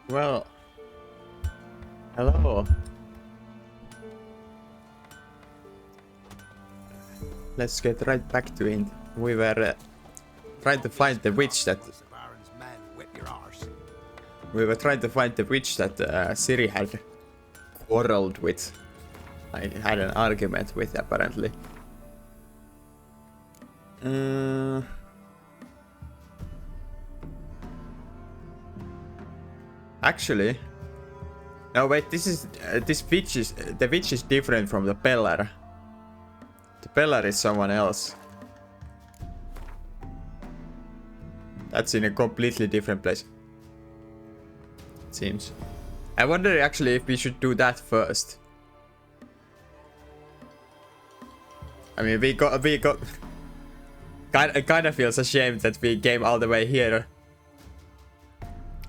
Well, hello. Let's get right back to it. We were trying to find the witch that... We were trying to find the witch that Ciri had quarreled with. I had an argument with, apparently. Actually... No, wait, this witch is... The witch is different from the Pellar. The Pellar is someone else. That's in a completely different place. It seems. I wonder actually if we should do that first. I mean, we got... Kind of feels ashamed that we came all the way here.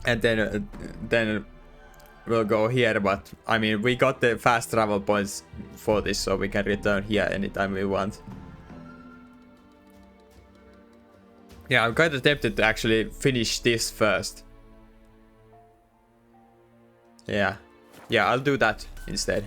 And then we'll go here, but I mean, we got the fast travel points for this, so we can return here anytime we want. Yeah, I'm kind of tempted to actually finish this first. Yeah, I'll do that instead.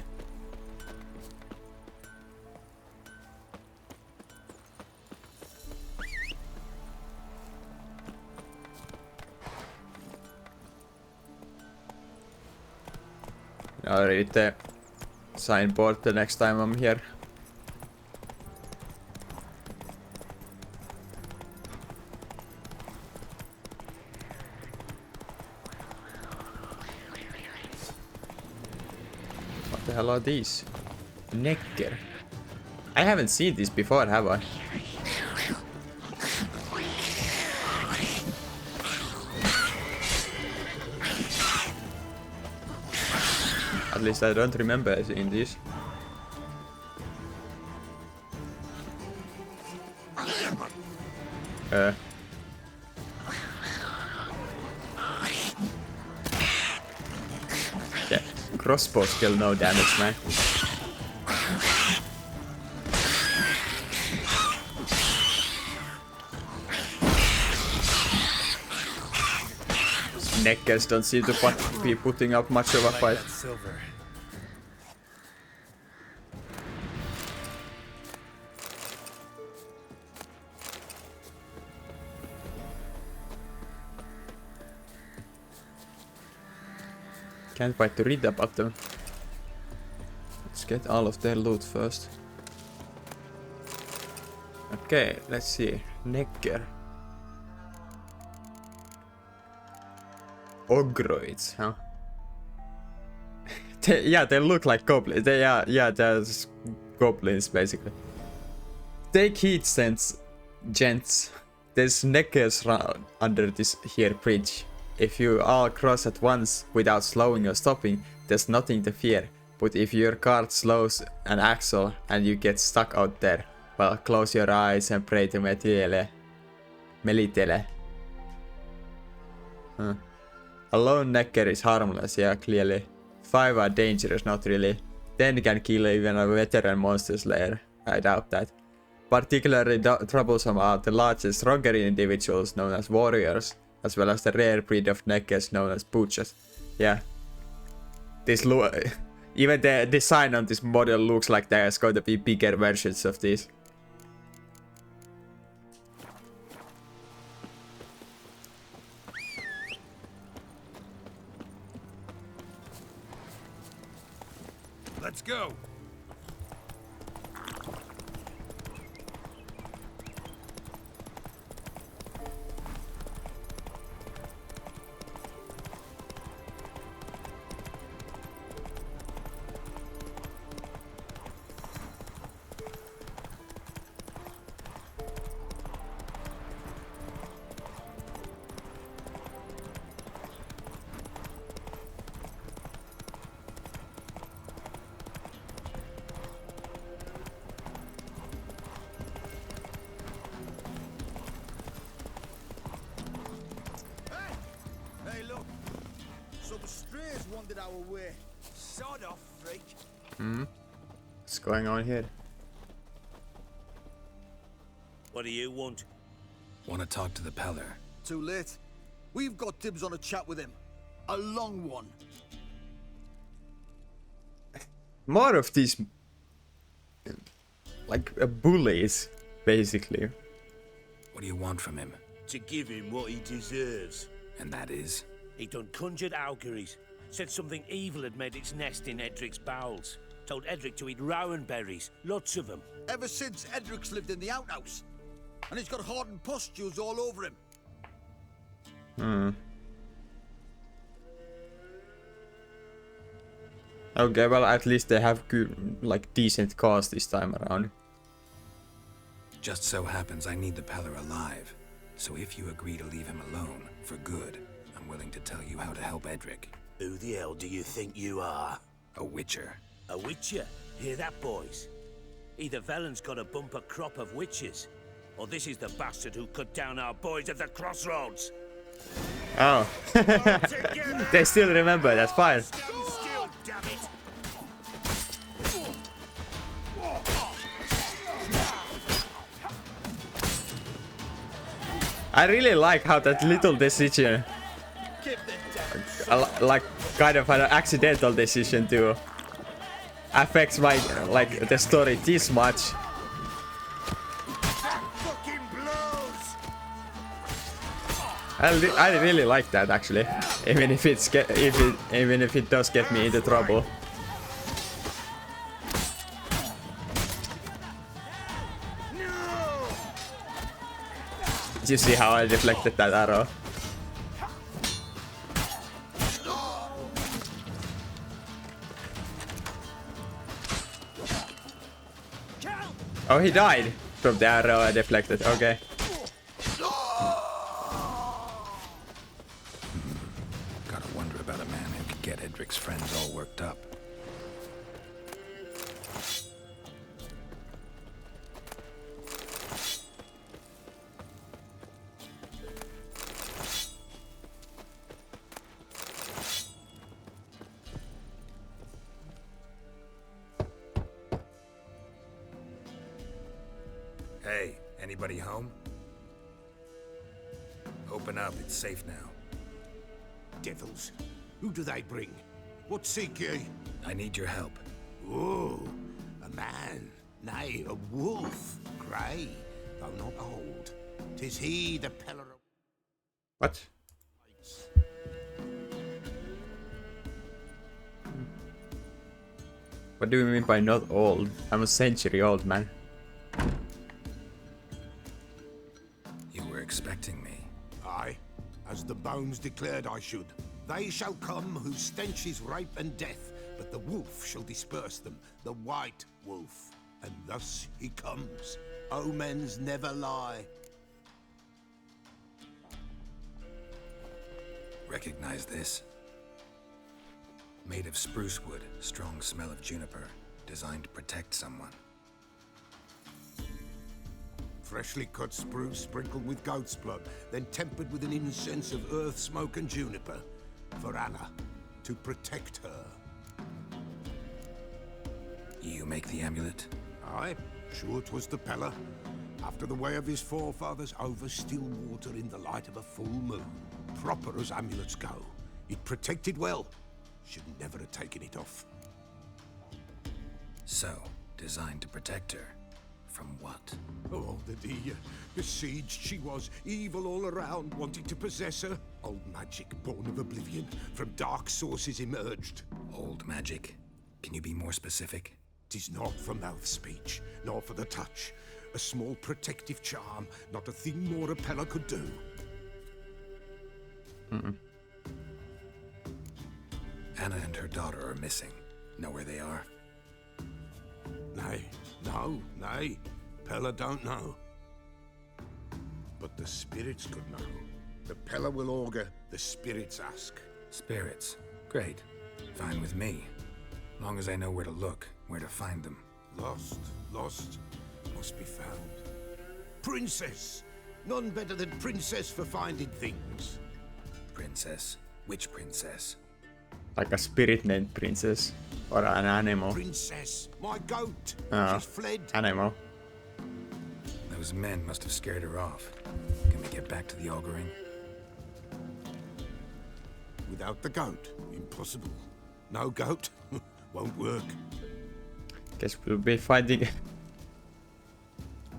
I'll read the signboard the next time I'm here. What the hell are these? Necker. I haven't seen these before, have I? At least I don't remember seeing these. Yeah, crossbow skill, no damage, man. Neckers don't seem to be putting up much of a fight. Can't wait to read about them. Let's get all of their loot first. Okay, let's see. Necker. Ogroids, huh? They look like goblins. They're goblins, basically. Take heed, gents. There's neckers under this here bridge. If you all cross at once without slowing or stopping, there's nothing to fear. But if your cart slows an axle and you get stuck out there, well, close your eyes and pray to Melitele. Huh. A lone necker is harmless, yeah, clearly. 5 are dangerous, not really. 10 can kill even a veteran monster slayer. I doubt that. Particularly troublesome are the larger, stronger individuals known as warriors, as well as the rare breed of neckers known as butchers. Yeah. Even the design on this model looks like there's going to be bigger versions of these. Let's go. Sod off, freak. What's going on here? What do you want? Want to talk to the Peller? Too late. We've got dibs on a chat with him. A long one. More of these, like, bullies, basically. What do you want from him? To give him what he deserves. And that is? He done conjured auguries. Said something evil had made its nest in Edric's bowels. Told Edric to eat rowan berries. Lots of them. Ever since Edric's lived in the outhouse. And he's got hardened pustules all over him. Okay, well, at least they have good, like, decent cause this time around. Just so happens I need the Peller alive. So if you agree to leave him alone, for good, I'm willing to tell you how to help Edric. Who the hell do you think you are? A witcher. A witcher? Hear that, boys? Either Velen's got a bumper crop of witches, or this is the bastard who cut down our boys at the crossroads. Oh. They still remember, that's fine. Stand still, damn it! I really like how that little decision, like, kind of an accidental decision to affects my, like, the story this much. I really like that, actually, even if even if it does get me into trouble. Did you see how I deflected that arrow? Oh, he died from the arrow I deflected. Okay. Gotta wonder about a man who could get Edric's friends all worked up. Hey, anybody home? Open up, it's safe now. Devils. Who do they bring? What seek ye? I need your help. Oh, a man. Nay, a wolf. Grey, though not old. 'Tis he, the Peller of... What? What do you mean by not old? I'm a century old, man. You were expecting me. Aye, as the bones declared I should. They shall come whose stench is rape and death, but the wolf shall disperse them, the white wolf. And thus he comes. Omens never lie. Recognize this? Made of spruce wood, strong smell of juniper, designed to protect someone. Freshly cut spruce sprinkled with goat's blood, then tempered with an incense of earth, smoke and juniper. For Anna, to protect her. You make the amulet? Aye, sure 'twas the Peller. After the way of his forefathers, over still water in the light of a full moon. Proper as amulets go. It protected well. Should never have taken it off. So, designed to protect her. From what? Oh, the besieged she was, evil all around, wanting to possess her. Old magic, born of oblivion, from dark sources emerged. Old magic? Can you be more specific? 'Tis not for mouth speech, nor for the touch. A small protective charm, not a thing more a Peller could do. Anna and her daughter are missing. Know where they are? Nay, nay. Peller don't know. But the spirits could know. The Peller will augur, the spirits ask. Spirits. Great. Fine with me. Long as I know where to look, where to find them. Lost, must be found. Princess! None better than Princess for finding things. Princess? Which princess? Like a spirit named princess. Or an animal. Princess, my goat! Oh. She's fled. Animal. Those men must have scared her off. Can we get back to the auguring? With without the goat. Impossible. No goat? Won't work. Guess we'll be finding...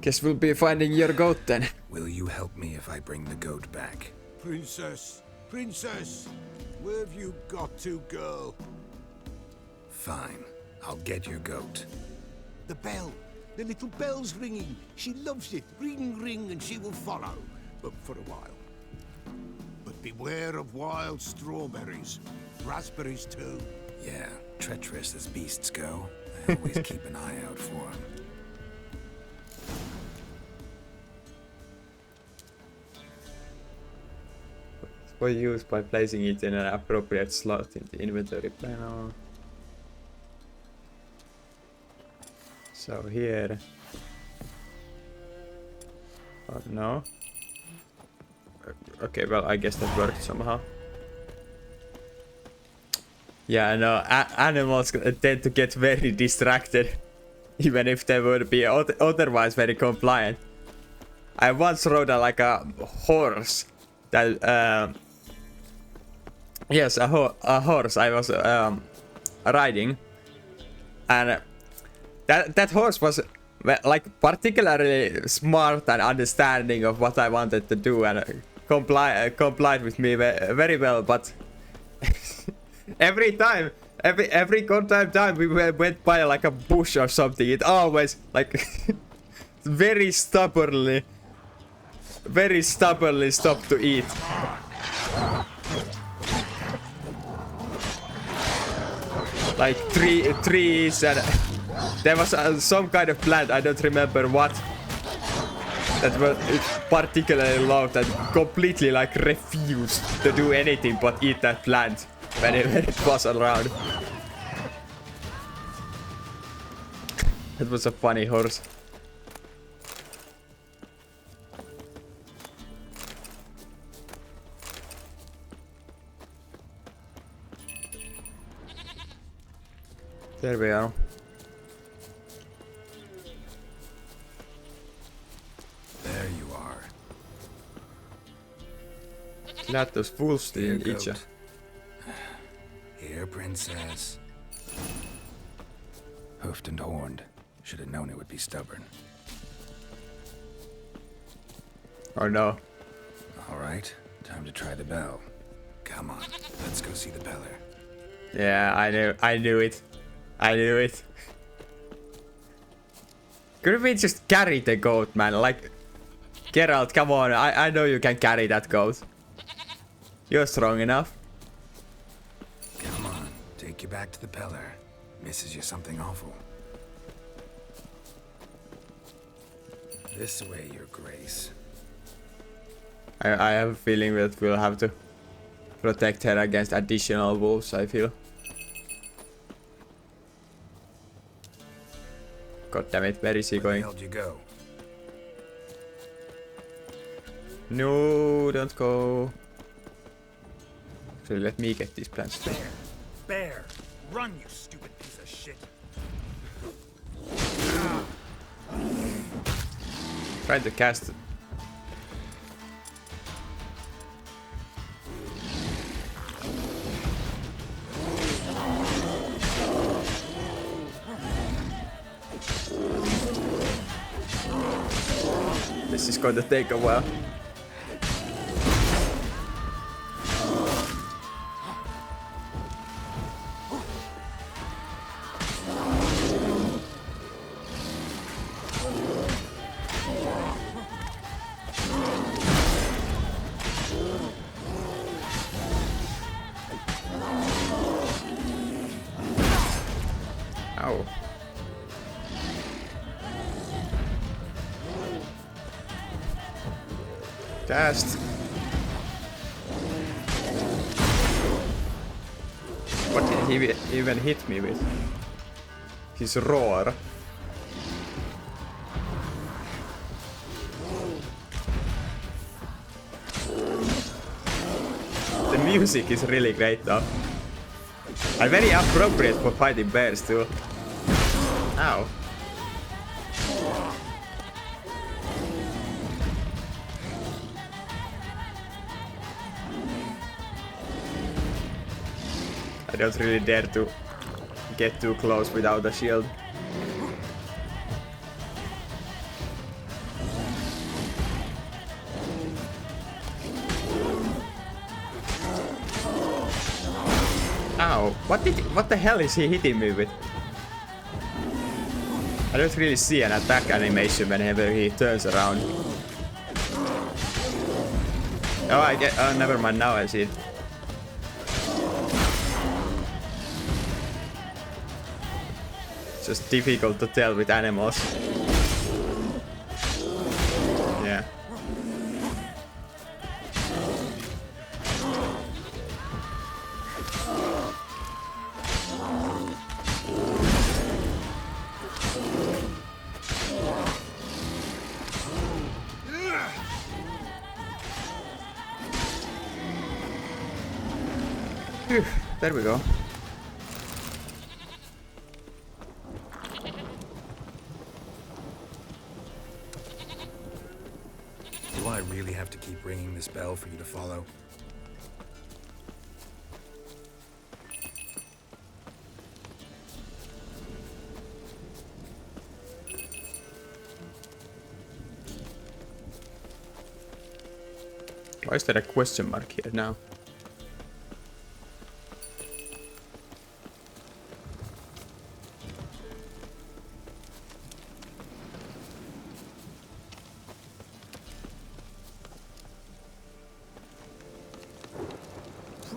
Guess we'll be finding your goat then. Will you help me if I bring the goat back? Princess! Princess! Where have you got to, girl? Fine. I'll get your goat. The bell! The little bell's ringing. She loves it. Ring, ring, and she will follow. But for a while. But beware of wild strawberries. Raspberries, too. Yeah, treacherous as beasts go. I always keep an eye out for them. For use by placing it in an appropriate slot in the inventory panel. So here. Oh no. Okay, well I guess that worked somehow. Yeah, I know. Animals tend to get very distracted, even if they would be otherwise very compliant. I once rode a horse that yes, a horse I was riding, and that horse was like particularly smart and understanding of what I wanted to do, and complied with me very well. But every time we went by like a bush or something, it always like very stubbornly stopped to eat. Like trees, and there was some kind of plant, I don't remember what, that was particularly loud and completely like refused to do anything but eat that plant when it was around. That was a funny horse. There we are. There you are. Glad those fools Dear didn't eat ya. goat. Here, princess. Hoofed and horned. Should have known it would be stubborn. Oh no. All right, time to try the bell. Come on, let's go see the Peller. Yeah, I knew it. I knew it. Could we just carry the goat, man? Like, Geralt, come on. I know you can carry that goat. You're strong enough. Come on, take you back to the Peller. Misses you something awful. This way, your grace. I have a feeling that we'll have to protect her against additional wolves, I feel. God damn it, where is he going? Where the hell did you go? No, don't go. So let me get these plants. Bear! Run, you stupid piece of shit! Trying to cast it. This is going to take a while. Ow. Cast. What did he even hit me with? His roar. The music is really great though. And very appropriate for fighting bears too. Ow. I don't really dare to get too close without a shield. Ow, what the hell is he hitting me with? I don't really see an attack animation whenever he turns around. Oh, I get. Oh, never mind. Now I see it. It's just difficult to tell with animals. Yeah. Phew, there we go. Do I really have to keep ringing this bell for you to follow? Why is there a question mark here now?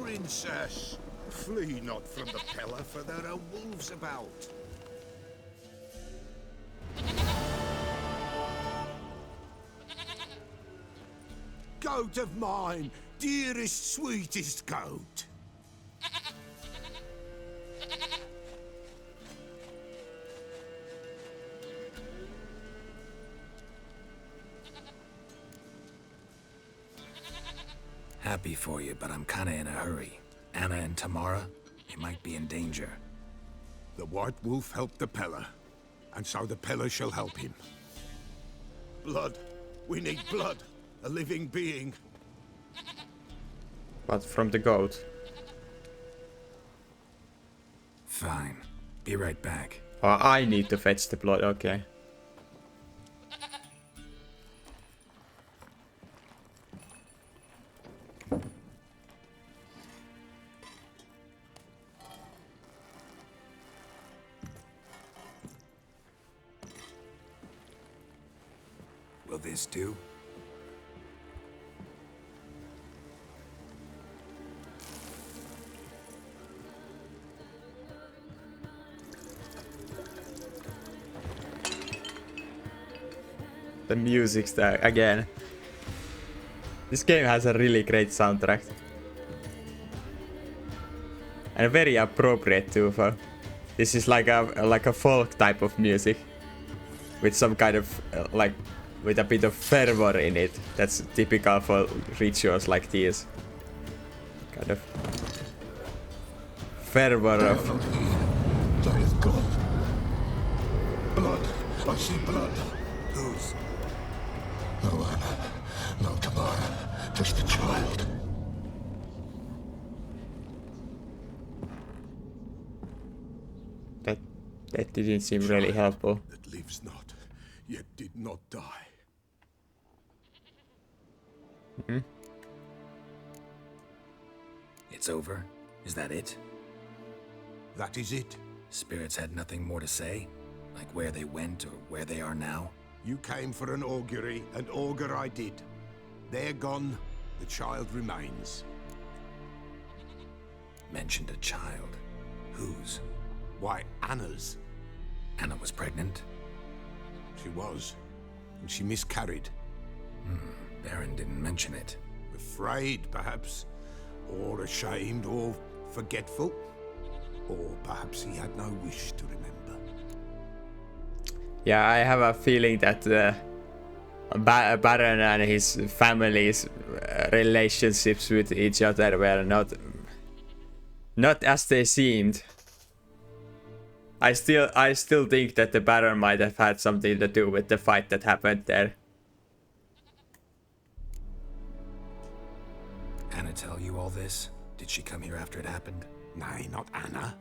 Princess, flee not from the pillar, for there are wolves about. Goat of mine, dearest, sweetest goat. Happy for you, but I'm kinda in a hurry. Anna and Tamara, they might be in danger. The White Wolf helped the Peller, and so the Peller shall help him. Blood. We need blood. A living being. But from the goat. Fine. Be right back. Oh, I need to fetch the blood, okay. Will this do? The music's there again. This game has a really great soundtrack. And very appropriate too for this is like a folk type of music. With some kind of like with a bit of fervor in it. That's typical for rituals like these. Kind of fervor of There is blood. Blood. I see blood. Whose? No Anna. No Tamara. Just the child. that didn't seem really helpful. That lives not, yet did not die. It's over? Is that it? That is it. Spirits had nothing more to say? Like where they went or where they are now? You came for an augury, and augur I did. They're gone, the child remains. Mentioned a child. Whose? Why, Anna's. Anna was pregnant? She was, and she miscarried. Baron didn't mention it. Afraid, perhaps, or ashamed, or forgetful. Or perhaps he had no wish to remember. Yeah, I have a feeling that Baron and his family's relationships with each other were not as they seemed. I still think that the Baron might have had something to do with the fight that happened there. Anna tell you all this? Did she come here after it happened? Nay, not Anna.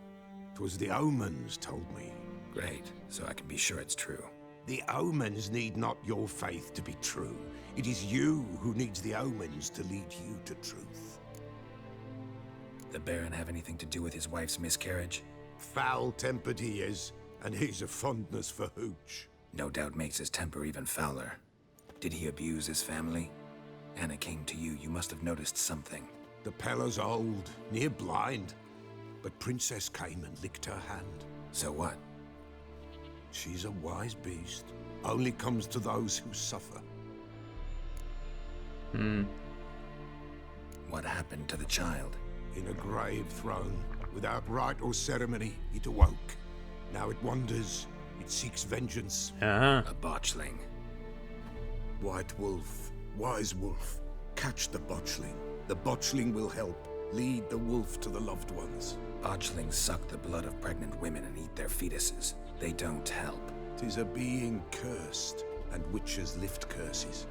'Twas the omens told me. Great, so I can be sure it's true. The omens need not your faith to be true. It is you who needs the omens to lead you to truth. The Baron have anything to do with his wife's miscarriage? Foul-tempered he is, and he's a fondness for hooch. No doubt makes his temper even fouler. Did he abuse his family? Anna came to you, you must have noticed something. The Pella's old, near blind, but Princess came and licked her hand. So what? She's a wise beast. Only comes to those who suffer. What happened to the child? In a grave thrown, without rite or ceremony, it awoke. Now it wanders, it seeks vengeance. Uh-huh. A botchling. White Wolf, wise wolf, catch the botchling. The botchling will help, lead the wolf to the loved ones. Botchlings suck the blood of pregnant women and eat their fetuses. They don't help. 'Tis a being cursed, and witches lift curses.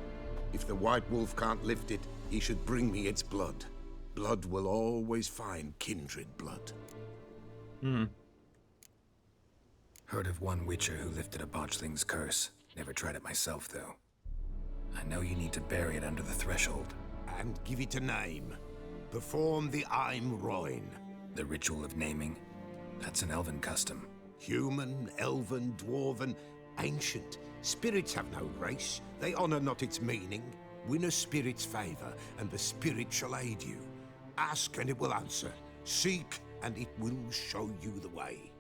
If the White Wolf can't lift it, he should bring me its blood. Blood will always find kindred blood. Heard of one witcher who lifted a botchling's curse. Never tried it myself, though. I know you need to bury it under the threshold. And give it a name. Perform the Aim Roin. The ritual of naming? That's an elven custom. Human, elven, dwarven, ancient. Spirits have no race. They honor not its meaning. Win a spirit's favor, and the spirit shall aid you. Ask, and it will answer. Seek, and it will show you the way.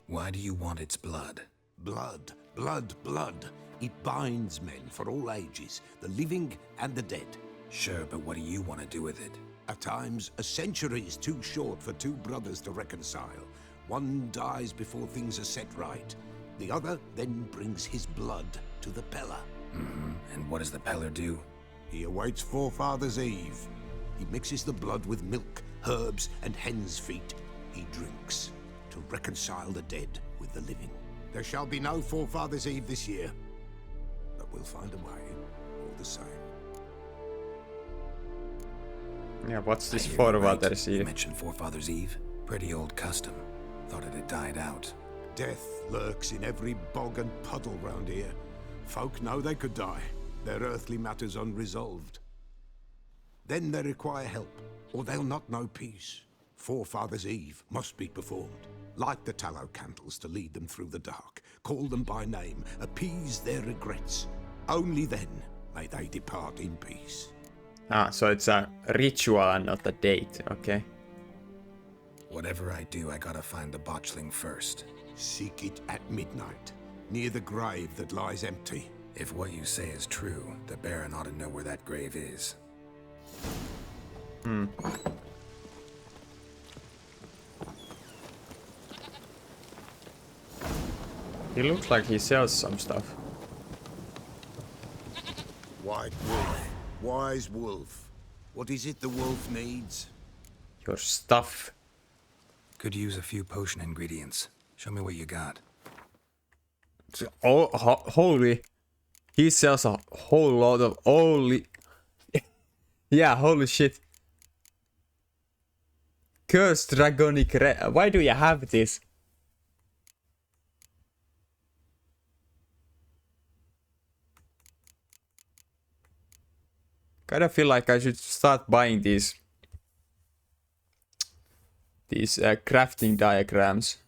Why do you want its blood? Blood, blood, blood. It binds men for all ages, the living and the dead. Sure, but what do you want to do with it? At times, a century is too short for two brothers to reconcile. One dies before things are set right. The other then brings his blood to the Pella. And what does the Peller do? He awaits Forefather's Eve. He mixes the blood with milk, herbs, and hen's feet. He drinks to reconcile the dead with the living. There shall be no Forefather's Eve this year, but we'll find a way, all the same. Yeah, what's this I hear you Forefather's right. You Eve? mentioned Forefather's Eve? Pretty old custom. Thought it had died out. Death lurks in every bog and puddle round here. Folk know they could die, their earthly matters unresolved. Then they require help, or they'll not know peace. Forefather's Eve must be performed. Light the tallow candles to lead them through the dark. Call them by name, appease their regrets. Only then may they depart in peace. Ah, so it's a ritual and not a date, okay. Whatever I do, I gotta find the botchling first. Seek it at midnight, near the grave that lies empty. If what you say is true, the Baron ought to know where that grave is. He looks like he sells some stuff. White Wolf, wise wolf. What is it the wolf needs? Your stuff. Could use a few potion ingredients. Show me what you got. Oh, holy. He sells a whole lot of holy. Yeah, holy shit. Cursed Dragonic Why do you have this? Kinda feel like I should start buying these crafting diagrams.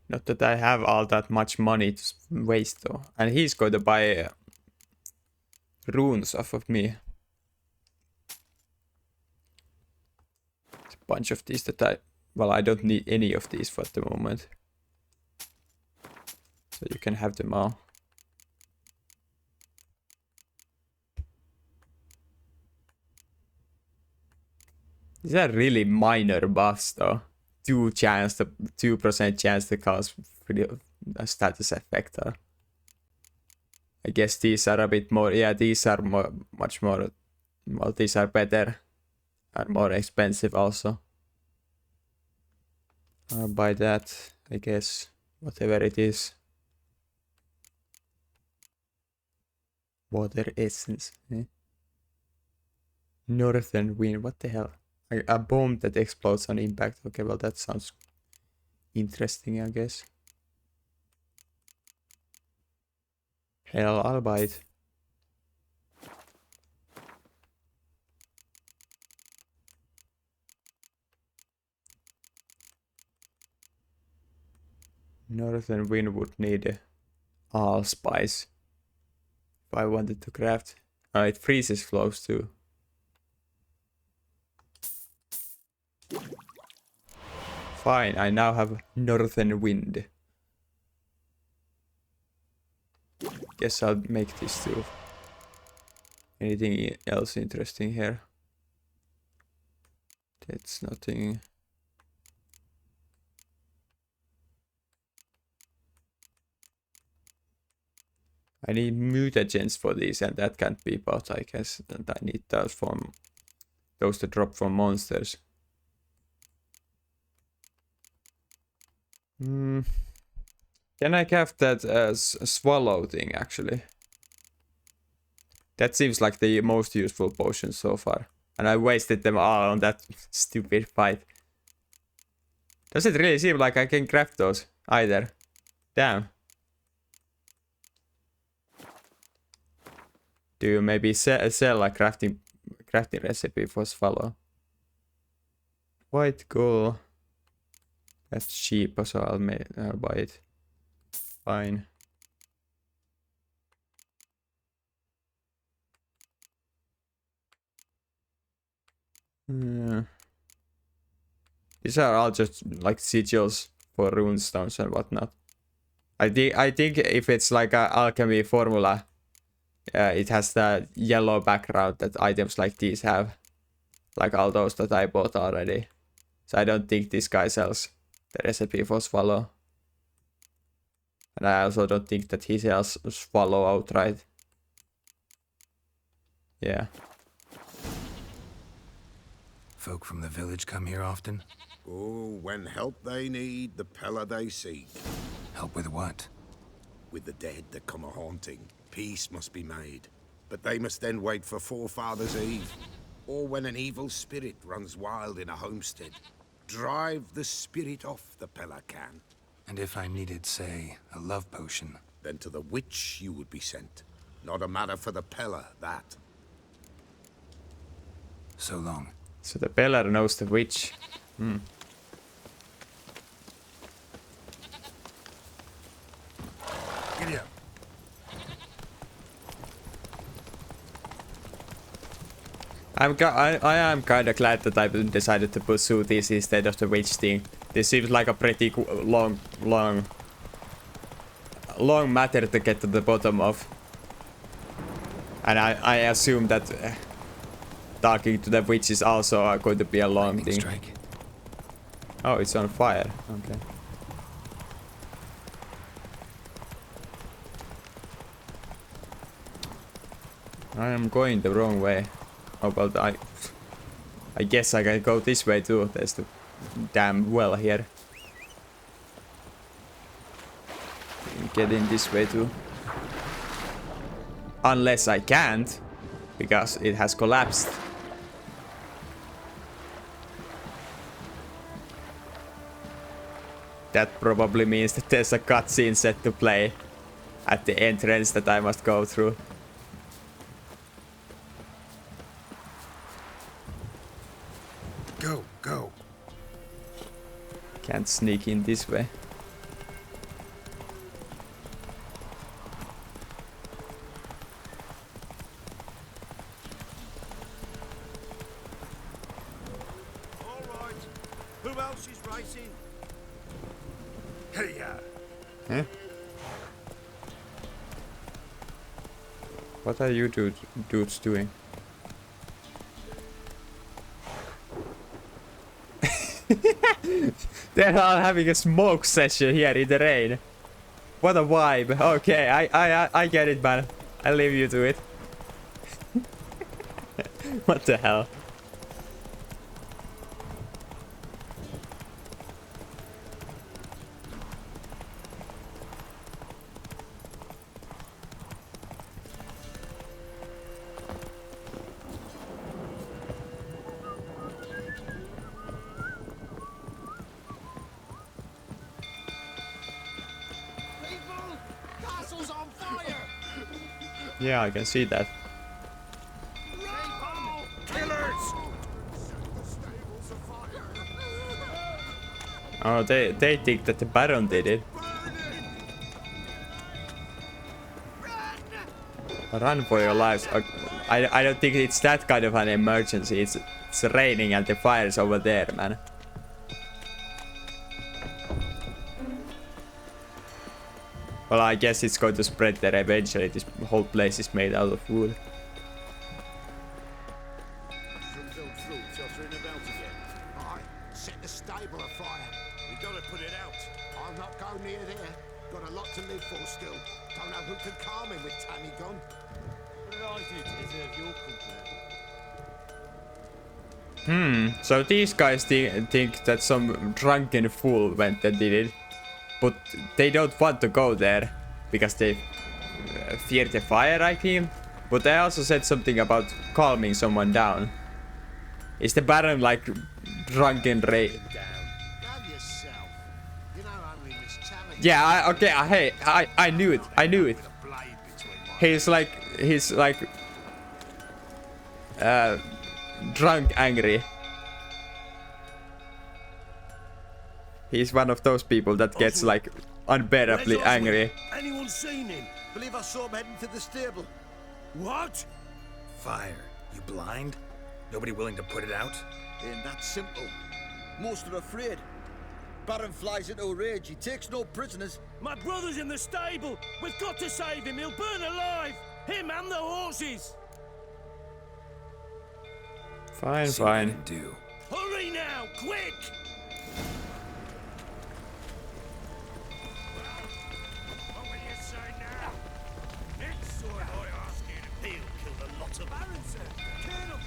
Not that I have all that much money to waste though. And he's going to buy runes off of me. It's a bunch of these that I don't need any of these for the moment. So you can have them all. These are really minor buffs though. 2% chance to cause a status effect. I guess these are a bit more, yeah, these are much more, well, these are better and more expensive also. I'll buy that, I guess, whatever it is. Water essence. Northern wind, what the hell? A bomb that explodes on impact. Okay, well that sounds interesting, I guess. Hell, I'll buy it. Northern wind would need allspice if I wanted to craft. Oh, it freezes close too. Fine, I now have northern wind. Guess I'll make this too. Anything else interesting here? That's nothing. I need mutagens for these, and that can't be bought, I guess. And I need those to drop from monsters. Can I craft that as a swallow thing, actually? That seems like the most useful potion so far. And I wasted them all on that stupid fight. Does it really seem like I can craft those either? Damn. Do you maybe sell a crafting recipe for swallow? White gold. That's cheap, so I'll buy it. Fine. These are all just like sigils for runestones and whatnot. I think if it's like an alchemy formula, it has the yellow background that items like these have. Like all those that I bought already. So I don't think this guy sells the recipe for swallow. And I also don't think that he sells swallow outright. Yeah. Folk from the village come here often? Oh, when help they need, the Pella they seek. Help with what? With the dead that come a-haunting, peace must be made. But they must then wait for Forefathers' Eve, or when an evil spirit runs wild in a homestead. Drive the spirit off, the Pella can. And if I needed, say, a love potion? Then to the witch you would be sent. Not a matter for the Pella, that. So long. So the Peller knows the witch. Giddy up. I am kind of glad that I decided to pursue this instead of the witch thing. This seems like a pretty long matter to get to the bottom of. And I assume that talking to the witch is also going to be a long thing. Strike. Oh, it's on fire. Okay. I am going the wrong way. Oh, well, I guess I can go this way too. There's the damn well here. Get in this way too. Unless I can't, because it has collapsed. That probably means that there's a cutscene set to play at the entrance that I must go through. Go, go. Can't sneak in this way. All right. Who else is racing? Hey, Huh? What are you dudes doing? They're all having a smoke session here in the rain. What a vibe. Okay, I get it, man. I leave you to it. What the hell? Yeah, I can see that. Oh, they think that the Baron did it. Run for your lives. I don't think it's that kind of an emergency. It's raining and the fire's over there, man. Well, I guess it's going to spread there eventually. This whole place is made out of wood. Aye, set the stable afire. We gotta put it out. I'll not go near there. Got a lot to live for still. Don't know who can calm him with Tammy gone. What did I do to deserve your company? So these guys think that some drunken fool went and did it. But they don't want to go there because they fear the fire, I think. But they also said something about calming someone down. Is the Baron like drunken Have yourself. You know only Miss Tammy. Yeah, hey, I knew it. I knew it. With a blade between my He's like drunk angry. He's one of those people that gets like unbearably Where's Oswald? angry. Anyone seen him? Believe I saw him heading to the stable. What? Fire. You blind? Nobody willing to put it out? Ain't that simple. Most are afraid. Baron flies into a rage. He takes no prisoners. My brother's in the stable. We've got to save him. He'll burn alive. Him and the horses. Fine, See what I fine. can do. Hurry now, quick! What will you say now? Next time I ask you to kill the lot of Baron, sir. Colonel,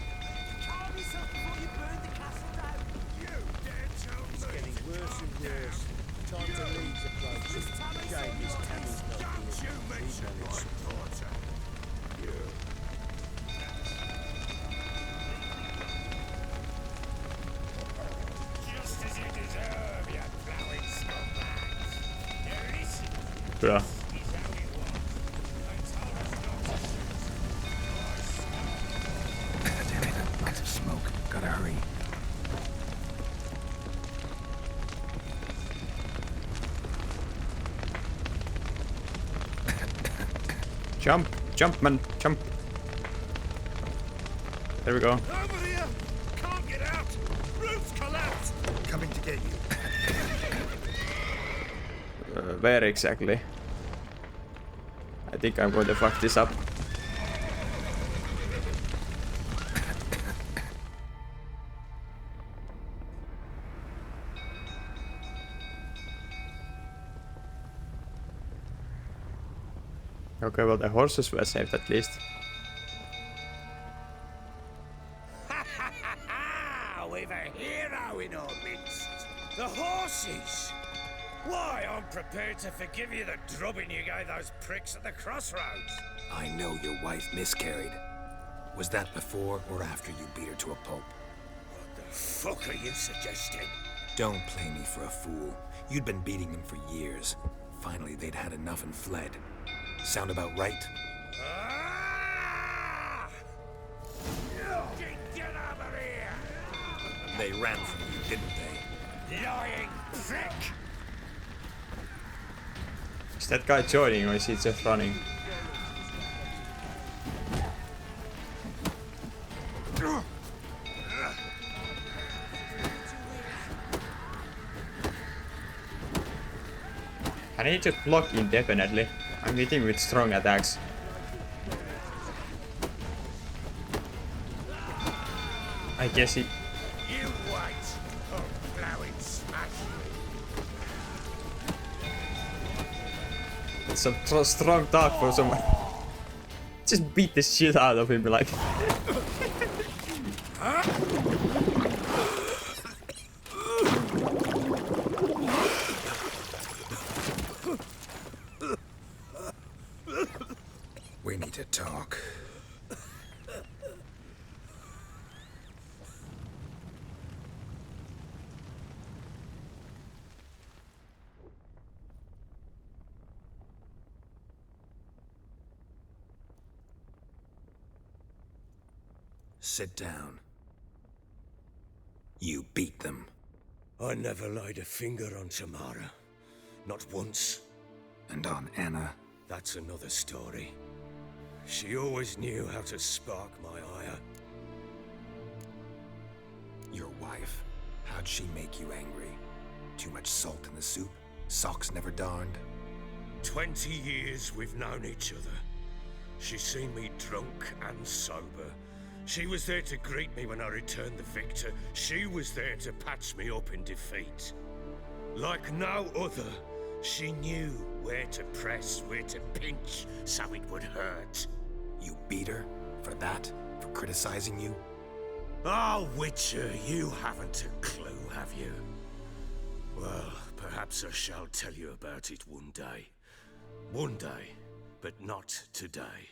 calm yourself before you burn the castle down. You dare tell me? It's getting worse and worse. Time to leave the place. Shame is Tammy's not here. Don't you mention my daughter. Just as you deserve, you plowing scumbags. There is Bra. how he was. And told us not to Damn it. Lots of smoke. Gotta hurry. Jump, jump, man, jump. There we go. Over here! Can't get out! Roof's collapsed! Coming to get you. Where exactly? I think I'm going to fuck this up. Okay, well the horses were saved at least. Ah, we've a hero in our midst. The horses! Why, I'm prepared to forgive you the drubbing you gave those pricks at the crossroads. I know your wife miscarried. Was that before or after you beat her to a pulp? What the fuck are you suggesting? Don't play me for a fool. You'd been beating them for years. Finally, they'd had enough and fled. Sound about right? Ah! Get over here! They ran from you, didn't they? Lying prick! Is that guy joining or is he just running? Can he just block indefinitely? I'm hitting with strong attacks. I guess he... You wait! Oh, blowing smash! It's a strong talk for someone. Just beat the shit out of him like... We need to talk. Sit down. You beat them. I never laid a finger on Tamara. Not once. And on Anna. That's another story. She always knew how to spark my ire. Your wife. How'd she make you angry? Too much salt in the soup? Socks never darned? 20 years we've known each other. She's seen me drunk and sober. She was there to greet me when I returned the victor. She was there to patch me up in defeat. Like no other, she knew where to press, where to pinch, so it would hurt. You beat her? For that? For criticizing you? Oh, Witcher, you haven't a clue, have you? Well, perhaps I shall tell you about it one day. One day, but not today.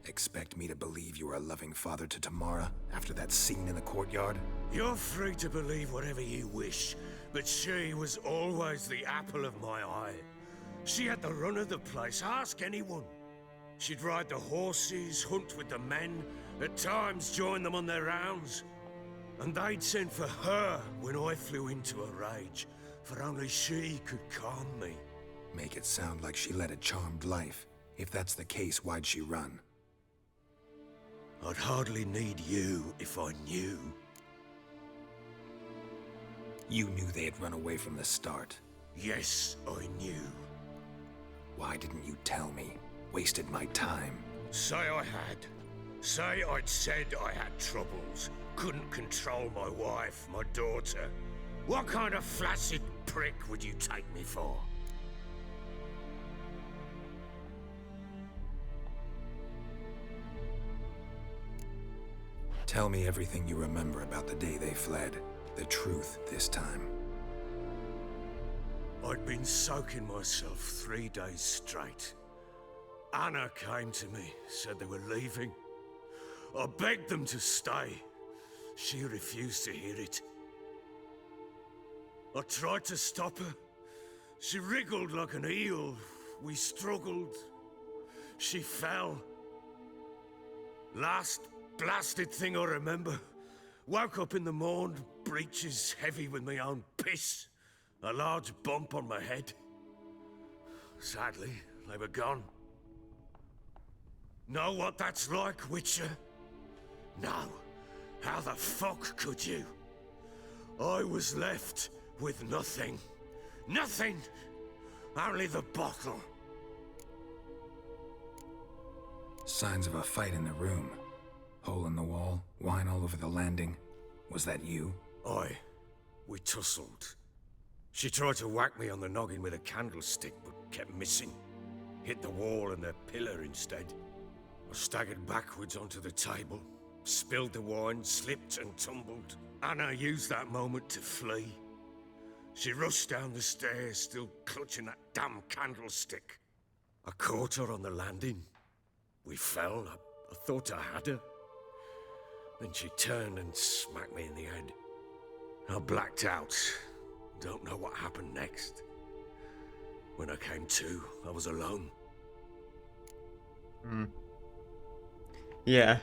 Expect me to believe you are a loving father to Tamara after that scene in the courtyard? You're free to believe whatever you wish, but she was always the apple of my eye. She had the run of the place, ask anyone. She'd ride the horses, hunt with the men, at times join them on their rounds. And they'd send for her when I flew into a rage, for only she could calm me. Make it sound like she led a charmed life. If that's the case, why'd she run? I'd hardly need you if I knew. You knew they had run away from the start. Yes, I knew. Why didn't you tell me? Wasted my time. Say I had. Say I'd said I had troubles. Couldn't control my wife, my daughter. What kind of flaccid prick would you take me for? Tell me everything you remember about the day they fled. The truth this time. I'd been soaking myself 3 days straight. Anna came to me, said they were leaving. I begged them to stay. She refused to hear it. I tried to stop her. She wriggled like an eel. We struggled. She fell. Last blasted thing I remember. Woke up in the morn, breeches heavy with my own piss. A large bump on my head. Sadly, they were gone. Know what that's like, Witcher? No. How the fuck could you? I was left with nothing. Nothing! Only the bottle. Signs of a fight in the room. Hole in the wall, wine all over the landing. Was that you? We tussled. She tried to whack me on the noggin with a candlestick, but kept missing. Hit the wall and the pillar instead. I staggered backwards onto the table, spilled the wine, slipped and tumbled. Anna used that moment to flee. She rushed down the stairs, still clutching that damn candlestick. I caught her on the landing. We fell. I thought I had her. Then she turned and smacked me in the head. I blacked out. Don't know what happened next. When I came to, I was alone. Yeah,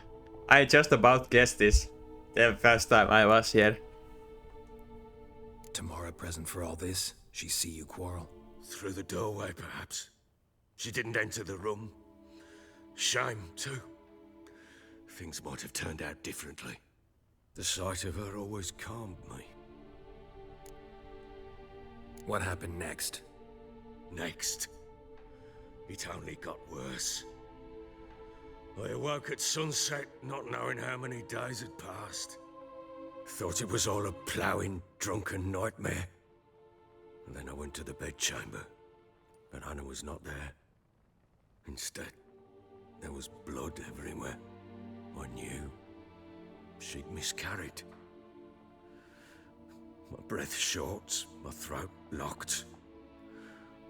I just about guessed this the first time I was here. Tamara present for all this? She see you quarrel? Through the doorway, perhaps. She didn't enter the room. Shame, too. Things might have turned out differently. The sight of her always calmed me. What happened next? Next, it only got worse. I awoke at sunset, not knowing how many days had passed. Thought it was all a ploughing, drunken nightmare. And then I went to the bedchamber, but Anna was not there. Instead, there was blood everywhere. I knew she'd miscarried. My breath short, my throat locked.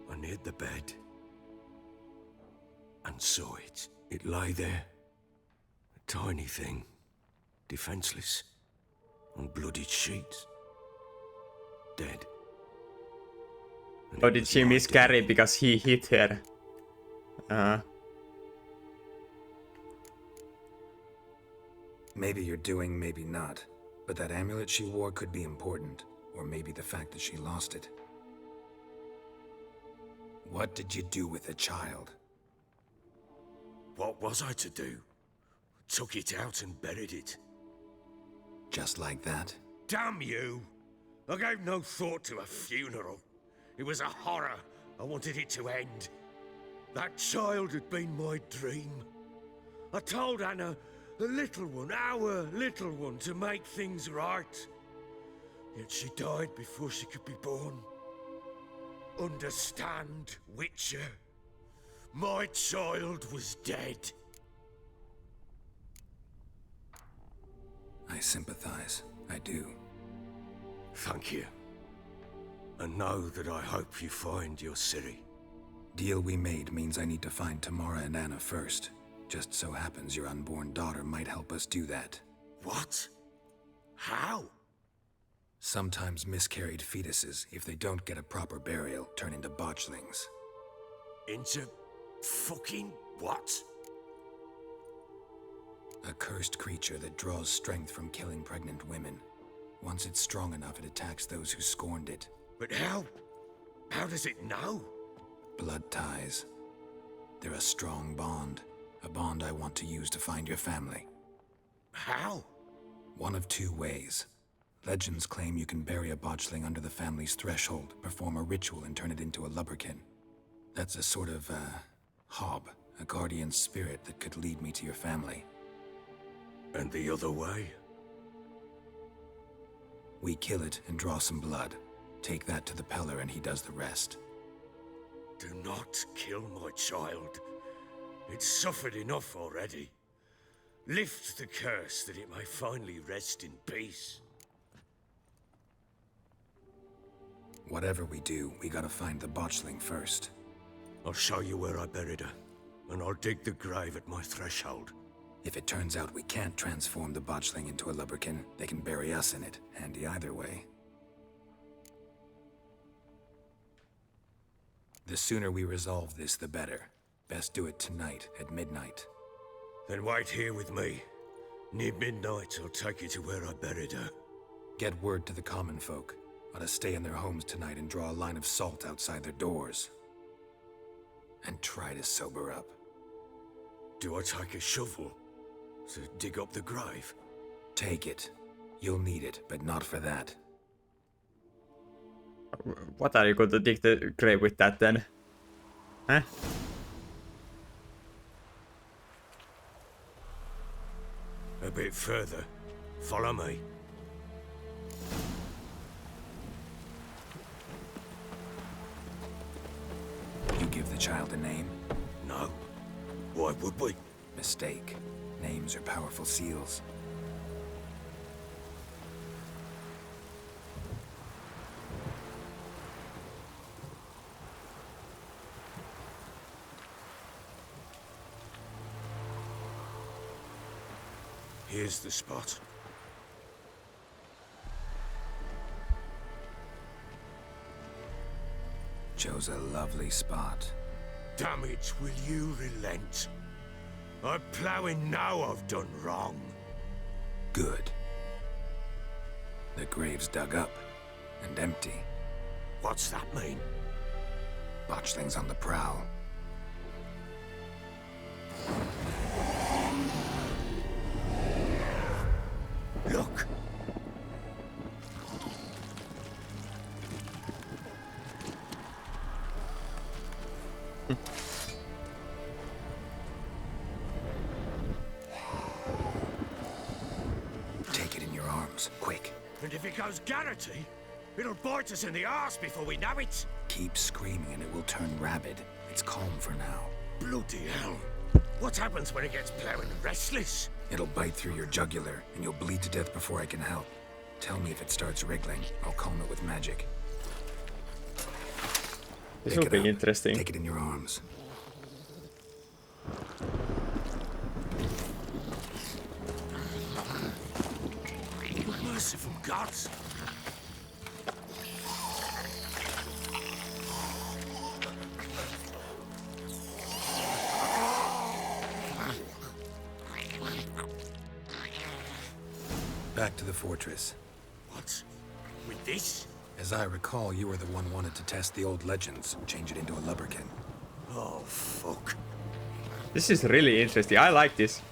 I neared the bed and saw it. It lay there, a tiny thing, defenseless, on bloodied sheets, dead. And Or it did was she my miscarry day. because he hit her? Maybe you're doing, maybe not. But that amulet she wore could be important. Or maybe the fact that she lost it. What did you do with the child? What was I to do? Took it out and buried it. Just like that? Damn you! I gave no thought to a funeral. It was a horror. I wanted it to end. That child had been my dream. I told Anna, the little one, our little one, to make things right. Yet she died before she could be born. Understand, Witcher? My child was dead. I sympathize. I do. Thank you. And know that I hope you find your Ciri. Deal we made means I need to find Tamara and Anna first. Just so happens your unborn daughter might help us do that. What? How? Sometimes miscarried fetuses, if they don't get a proper burial, turn into botchlings. Into fucking what? A cursed creature that draws strength from killing pregnant women. Once it's strong enough, it attacks those who scorned it. But how? How does it know? Blood ties. They're a strong bond. A bond I want to use to find your family. How? One of two ways. Legends claim you can bury a botchling under the family's threshold, perform a ritual, and turn it into a lubberkin. That's a sort of, hob, a guardian spirit that could lead me to your family. And the other way? We kill it and draw some blood. Take that to the Peller and he does the rest. Do not kill my child. It's suffered enough already. Lift the curse that it may finally rest in peace. Whatever we do, we gotta find the botchling first. I'll show you where I buried her, and I'll dig the grave at my threshold. If it turns out we can't transform the botchling into a lubberkin, they can bury us in it. Handy either way. The sooner we resolve this, the better. Best do it tonight, at midnight. Then wait here with me. Near midnight, I'll take you to where I buried her. Get word to the common folk. Ought to stay in their homes tonight and draw a line of salt outside their doors. And try to sober up. Do I take a shovel to dig up the grave? Take it. You'll need it, but not for that. What are you going to dig the grave with that then? Huh? A bit further. Follow me. You give the child a name? No. Why would we? Mistake. Names are powerful seals. Here's the spot. Chose a lovely spot. Damn it, will you relent? I'm ploughing now I've done wrong. Good. The grave's dug up and empty. What's that mean? Botchling's on the prowl. Look! Take it in your arms, quick. And if it goes Garrity, it'll bite us in the arse before we know it. Keep screaming and it will turn rabid. It's calm for now. Bloody hell. What happens when it gets ploughing restless? It'll bite through your jugular, and you'll bleed to death before I can help. Tell me if it starts wriggling. I'll calm it with magic. This Pick will it be up. interesting. Take it in your arms. Merciful gods! Back to the fortress. What? With this? As I recall, you were the one wanted to test the old legends, change it into a lubberkin. Oh, fuck. This is really interesting. I like this.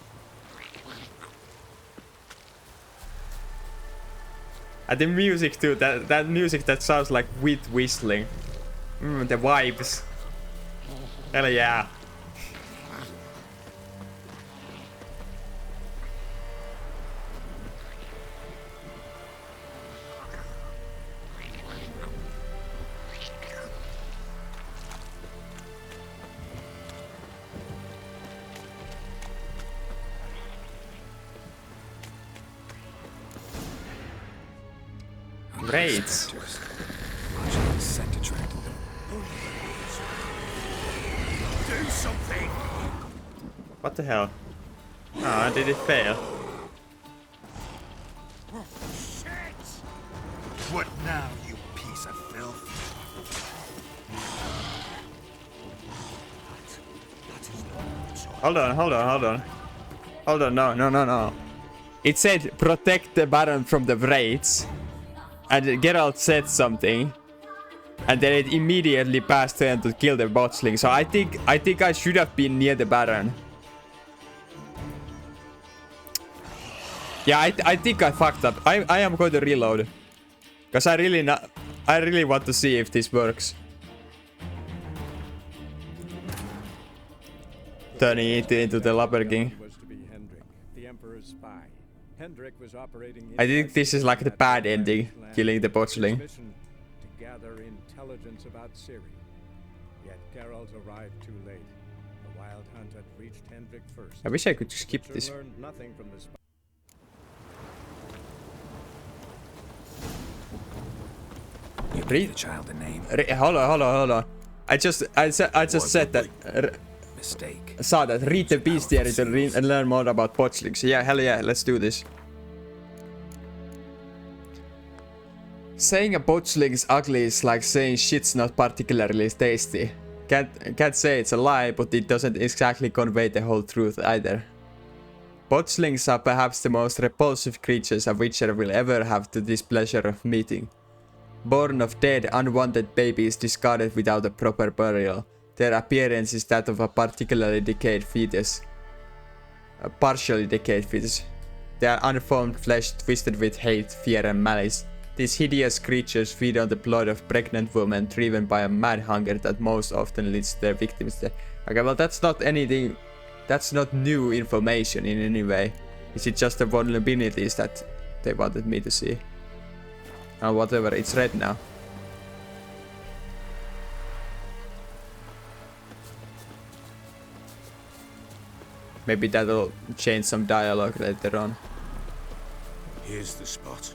And the music too. That music that sounds like wheat whistling. The vibes. Hell yeah. Great. Watching the scent attracted them. Do something! What the hell? Ah, did it fail? Shit! What now, you piece of filth? That is not so. Hold on. Hold on, no. It said protect the Baron from the Wraiths. And Geralt said something. And then it immediately passed turn to kill the botchling. So I think I should have been near the Baron. Yeah, I think I fucked up. I am going to reload. Because I really want to see if this works. Turning it into the Lubberking. Was to be Hendrik, the Emperor's spy. Hendrik was operating I think this is like the bad ending, killing the botchling. mission to gather intelligence about Ciri. Yet Geralt arrived too late. The Wild Hunt had reached Hendrik first. I wish I could skip Witcher this. learned nothing from the spy. You gave the child a name. Hold on. I just said that. Mistake. Saw that. Read the bestiary to and learn more about botchlings. Yeah, hell yeah, let's do this. Saying a botchling is ugly is like saying shit's not particularly tasty. Can't say it's a lie, but it doesn't exactly convey the whole truth either. Botchlings are perhaps the most repulsive creatures a Witcher will ever have the displeasure of meeting. Born of dead, unwanted babies discarded without a proper burial. Their appearance is that of a partially decayed fetus. They are unformed flesh twisted with hate, fear and malice. These hideous creatures feed on the blood of pregnant women driven by a mad hunger that most often leads their victims to... Okay, well that's not anything... That's not new information in any way. Is it just the vulnerabilities that they wanted me to see? Oh, whatever, it's red now. Maybe that'll change some dialogue later on. Here's the spot.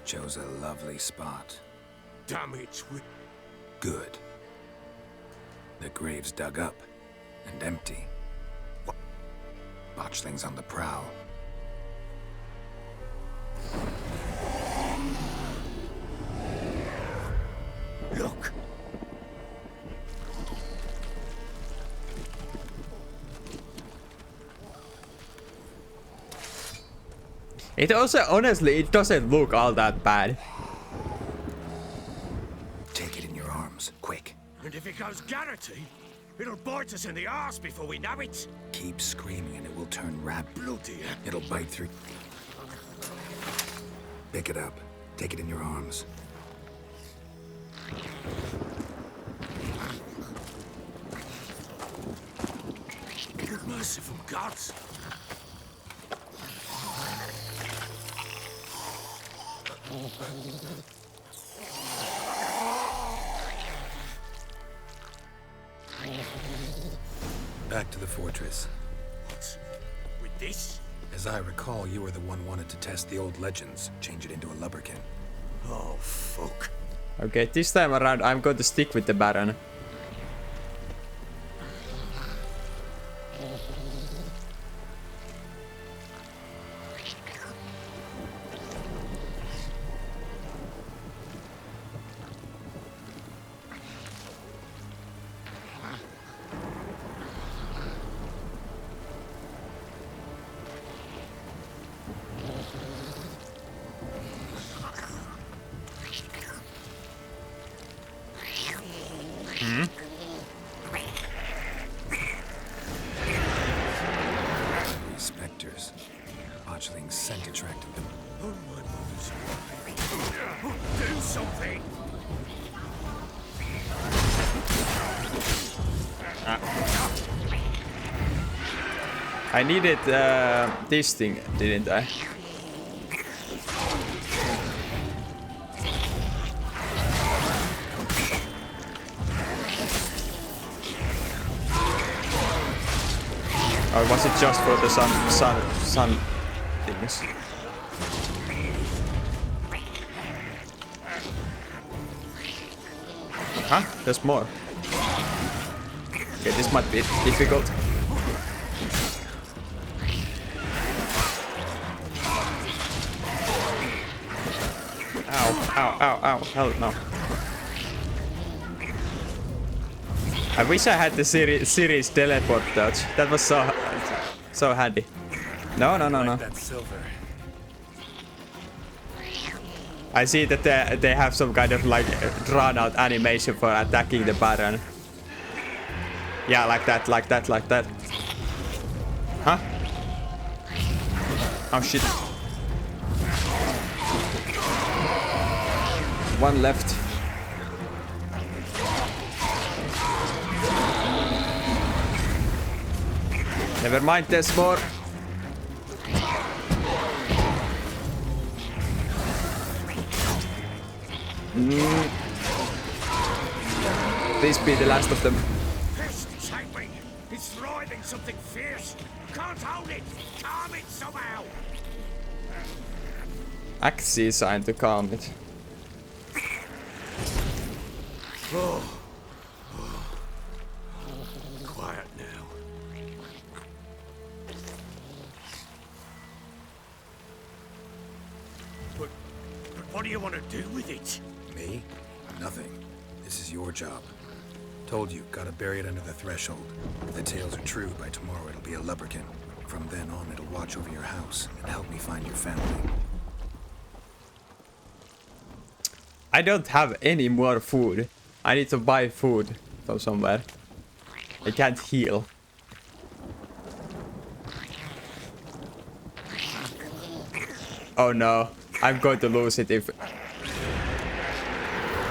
Chose a lovely spot. Damn it, Good. The grave's dug up and empty. Botchlings on the prowl. Look! It also, honestly, it doesn't look all that bad. Take it in your arms, quick. And if it goes Garrity, it'll bite us in the arse before we know it. Keep screaming and it will turn rabid. Bloody hell. It'll bite through. Pick it up. Take it in your arms. Merciful gods. Back to the fortress. What? With this? As I recall, you were the one wanted to test the old legends, change it into a lubberkin. Oh, fuck. Okay, this time around I'm going to stick with the Baron. I needed this thing, didn't I? Or was it just for the sun things? Huh? There's more. Okay, this might be difficult. Ow, ow, ow, ow, hell no. I wish I had the series teleport touch. That was so handy. No, no, no, no. That silver. I see that they have some kind of like drawn out animation for attacking the Baron. Yeah, like that, like that, like that. Huh? Oh shit. One left. Never mind, there's more. Please be the last of them. Pest, it's hungry. It's writhing something fierce. Can't hold it. Calm it somehow. Axie sign to calm it. Quiet now. But what do you want to do with it? Me? Nothing. This is your job. Told you, gotta bury it under the threshold. If the tales are true, by tomorrow it'll be a lubberkin. From then on, it'll watch over your house and help me find your family. I don't have any more food. I need to buy food from somewhere. I can't heal. Oh no, I'm going to lose it if...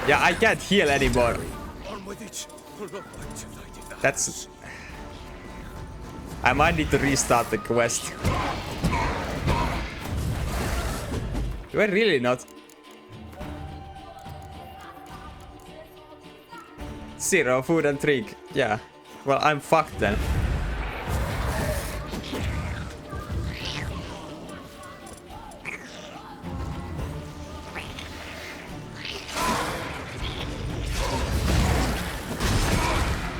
Yeah, I can't heal anymore. On with it. That's... I might need to restart the quest. Do I really not? 0 food and drink. Yeah. Well, I'm fucked then.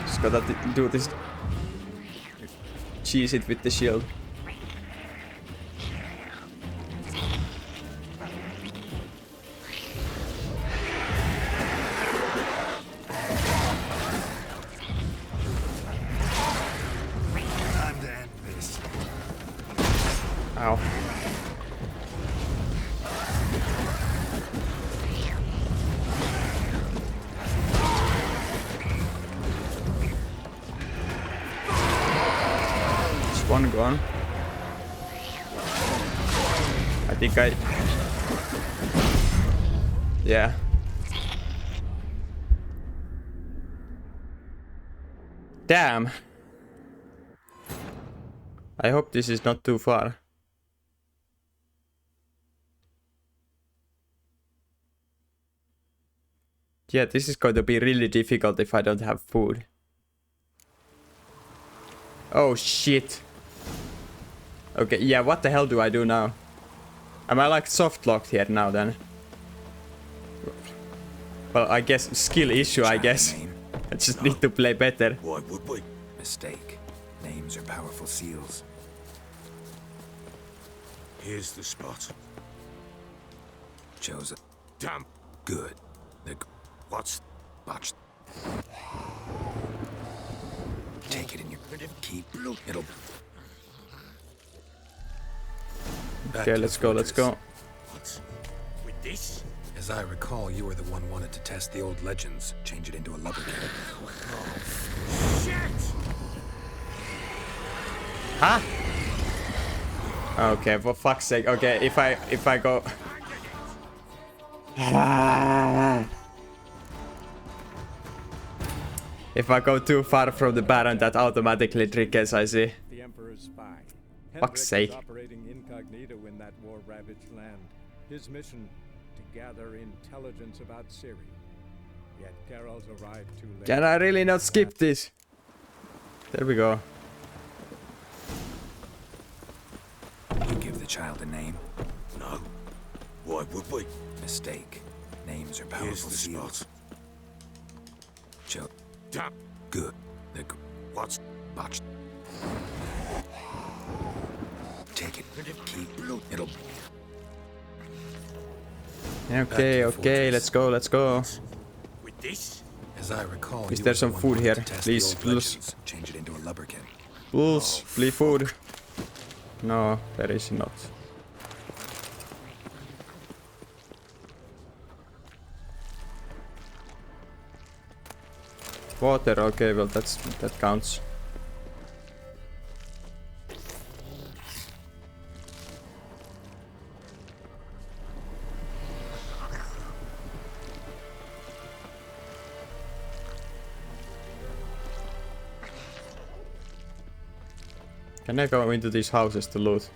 Just gotta do this. Cheese it with the shield. Time to end this. Ow. Just one gone. I think I... Yeah. Damn. I hope this is not too far. Yeah, this is going to be really difficult if I don't have food. Oh shit. Okay, yeah, what the hell do I do now? Am I like soft locked here now then? Well, I guess skill issue, I guess. I just need to play better. Why would we? Mistake. Names are powerful seals. Here's the spot. Joseph. Damn. Good. The What's... botched. Take it in your keep. It'll. Back Okay, to let's the go, let's fortress. go. What? With this? As I recall, you were the one wanted to test the old legends, change it into a lubberkin. Shit! Huh? Okay, for fuck's sake. Okay, if I go... If I go too far from the Baron, that automatically triggers, I see. The Emperor's spy. Fuck's Hendrik sake. was operating incognito in that war-ravaged land. His mission, to gather intelligence about Ciri. Yet Geralt arrived too late. Can I really not skip this? There we go. You give the child a name? No. Why would we? Mistake. Names are Here's powerful the seals. spot. Joe. Damn. Good. What's Botched. Take it. Keep. It'll. Okay, okay, let's go, let's go. with this? As I recall, Is you there were some the one food who here? wanted to test Please, the old please. legends, change it into a lubberkin. Bulls, please food. No, there is not. Water, okay, well that counts. Can I go into these houses to loot?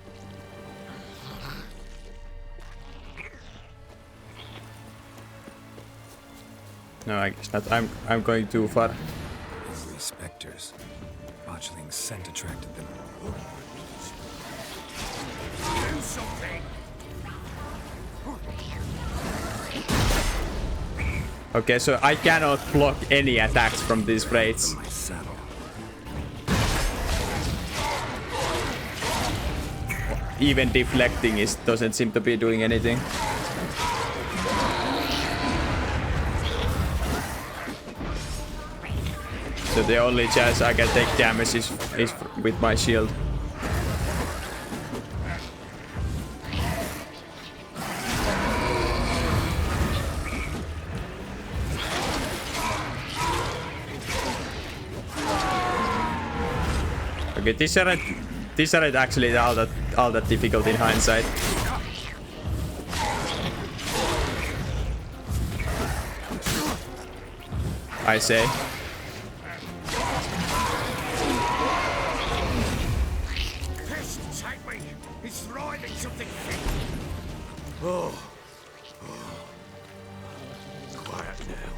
No, I guess not. I'm going too far. Angry specters. Botchling's scent attracted them. Do something! Okay, so I cannot block any attacks from these raids. My saddle. Even deflecting doesn't seem to be doing anything. So the only chance I can take damage is with my shield. Okay, these aren't actually all that difficult in hindsight. I say. Pest, take me! It's thriving something thick! Oh. Quiet now.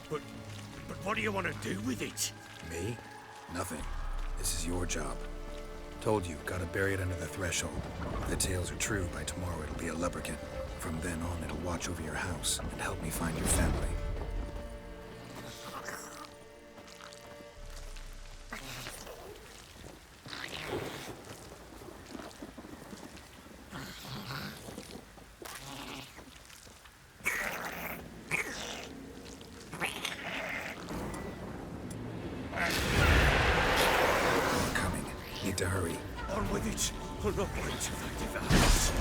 But what do you want to do with it? Me? Nothing. This is your job. Told you, gotta bury it under the threshold. If the tales are true, by tomorrow it'll be a lubberkin. From then on, it'll watch over your house and help me find your family. Coming. Need to hurry. On with it! I'll not wait till they get the house.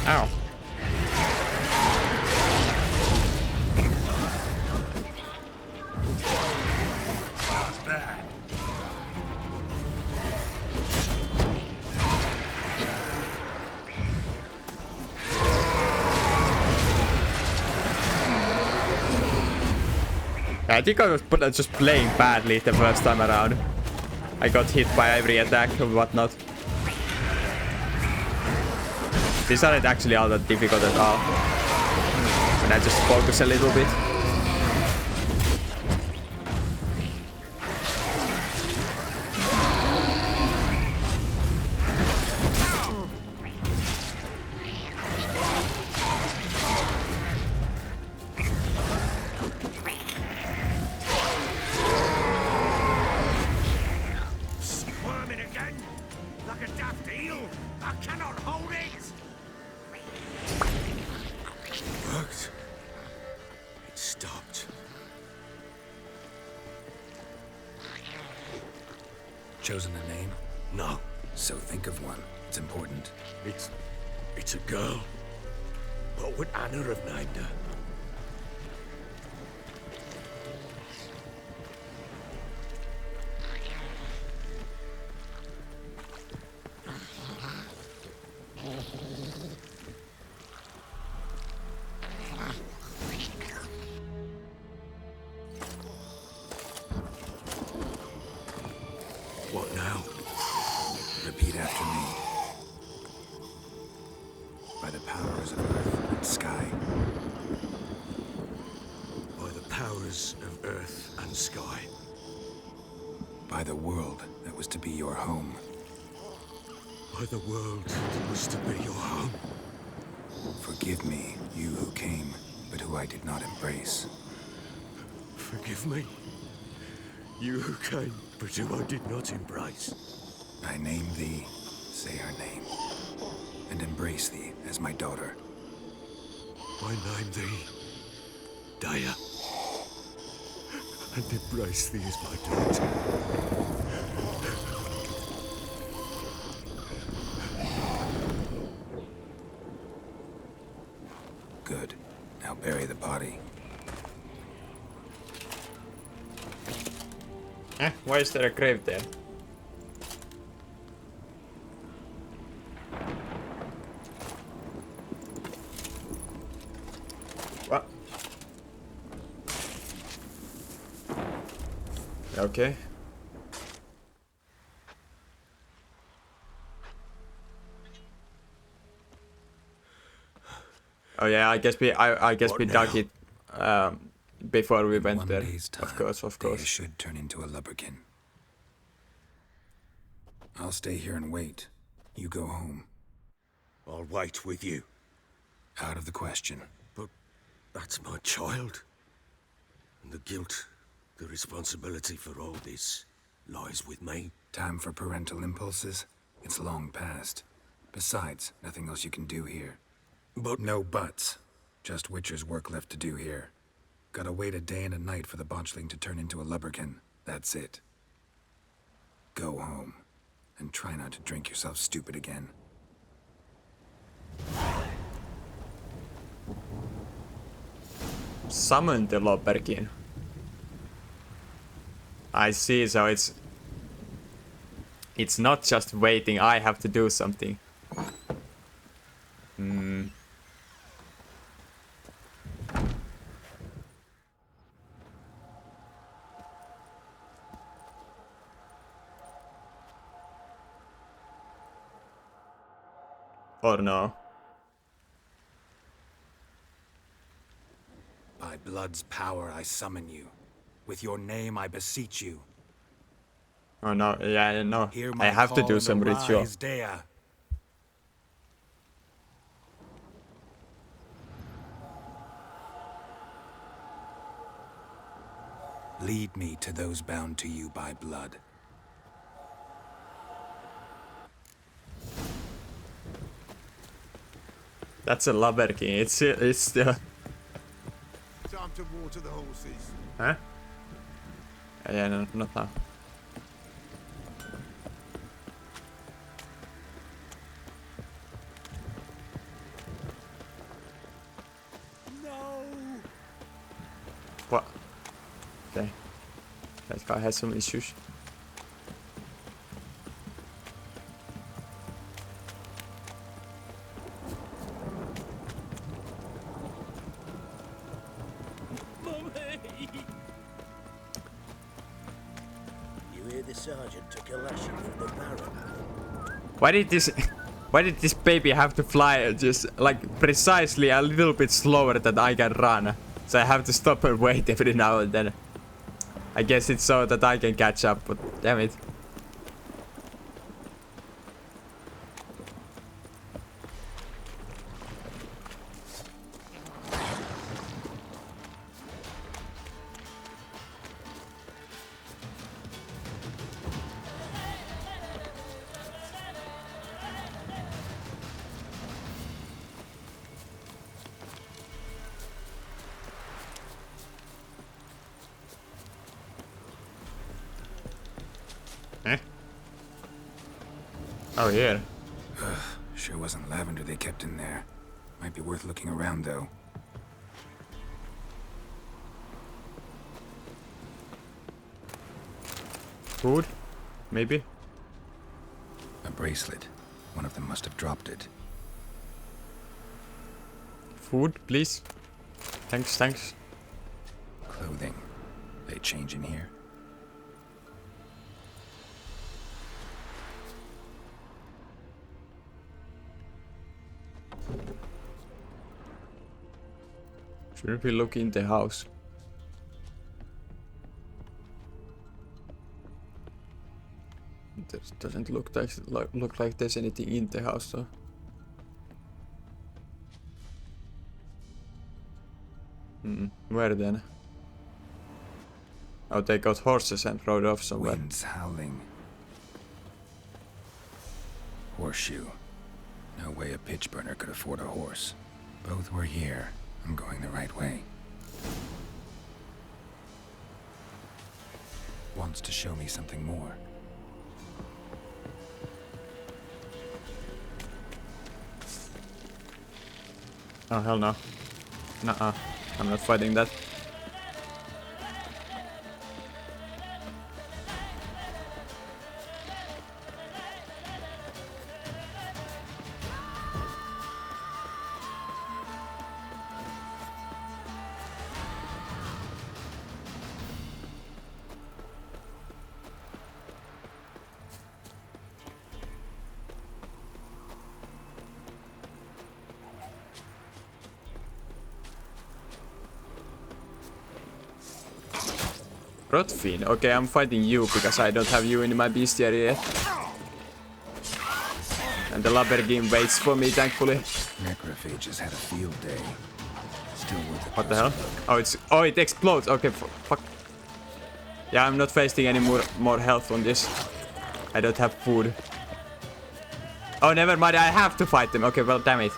Ow. I think I was just playing badly the first time around. I got hit by every attack and whatnot. These aren't actually all that difficult at all. And I just focus a little bit. Squirming again! Like a daft eel! I cannot hold it! Worked. It stopped. Chosen a name? No, So think of one. It's important. it's a girl. What would Anna have named her? What now? Repeat after me. By the powers of earth and sky. By the powers of earth and sky. By the world that was to be your home. By the world that was to be your home. Forgive me, you who came, but who I did not embrace. Forgive me. You who came, but who I did not embrace. I name thee, say her name, and embrace thee as my daughter. I name thee Daya, and embrace thee as my daughter. Good. Now bury the body. Why is there a grave there? What? Okay. Oh yeah, I guess we What we dug now? it before we went One there. day's time, Of course. Daya should turn into a lubberkin. I'll stay here and wait. You go home. I'll wait with you. Out of the question. But that's my child. And the guilt, the responsibility for all this lies with me. Time for parental impulses? It's long past. Besides, nothing else you can do here. But No buts. Just Witcher's work left to do here. Gotta wait a day and a night for the botchling to turn into a lubberkin. That's it. Go home. And try not to drink yourself stupid again. Summon the Lobberkin. I see, so it's not just waiting, I have to do something. Or no. By blood's power I summon you. With your name I beseech you. Oh no, yeah, no. Hear I my have to call do and some ritual. arise, Dea. Lead me to those bound to you by blood. That's a Lobberkin. It's the Time to water the horses. huh? Yeah, no, not now. no! What? Okay. That guy has some issues. You hear the sergeant took a lashing from the Baron? Why did this baby have to fly just like precisely a little bit slower than I can run? So I have to stop and wait every now and then. I guess it's so that I can catch up, but damn it. Eh? Oh, here. Sure wasn't lavender they kept in there. Might be worth looking around, though. Food? Maybe? A bracelet. One of them must have dropped it. Food, please? Thanks, thanks. Clothing. They change in here? Shouldn't we look in the house? It doesn't look like there's anything in the house though. Where then? Oh, they got horses and rode off somewhere. Winds howling. Horseshoe. No way a pitch burner could afford a horse. Both were here. I'm going the right way. Wants to show me something more. Oh hell no. Nuh-uh. I'm not fighting that. Rotfiend. Okay, I'm fighting you because I don't have you in my bestiary yet. And the Labergine waits for me, thankfully. Necrophages had a field day. Still worth it. What the hell? Oh, it explodes. Okay, fuck. Yeah, I'm not wasting any more health on this. I don't have food. Oh, never mind. I have to fight them. Okay, well, damn it.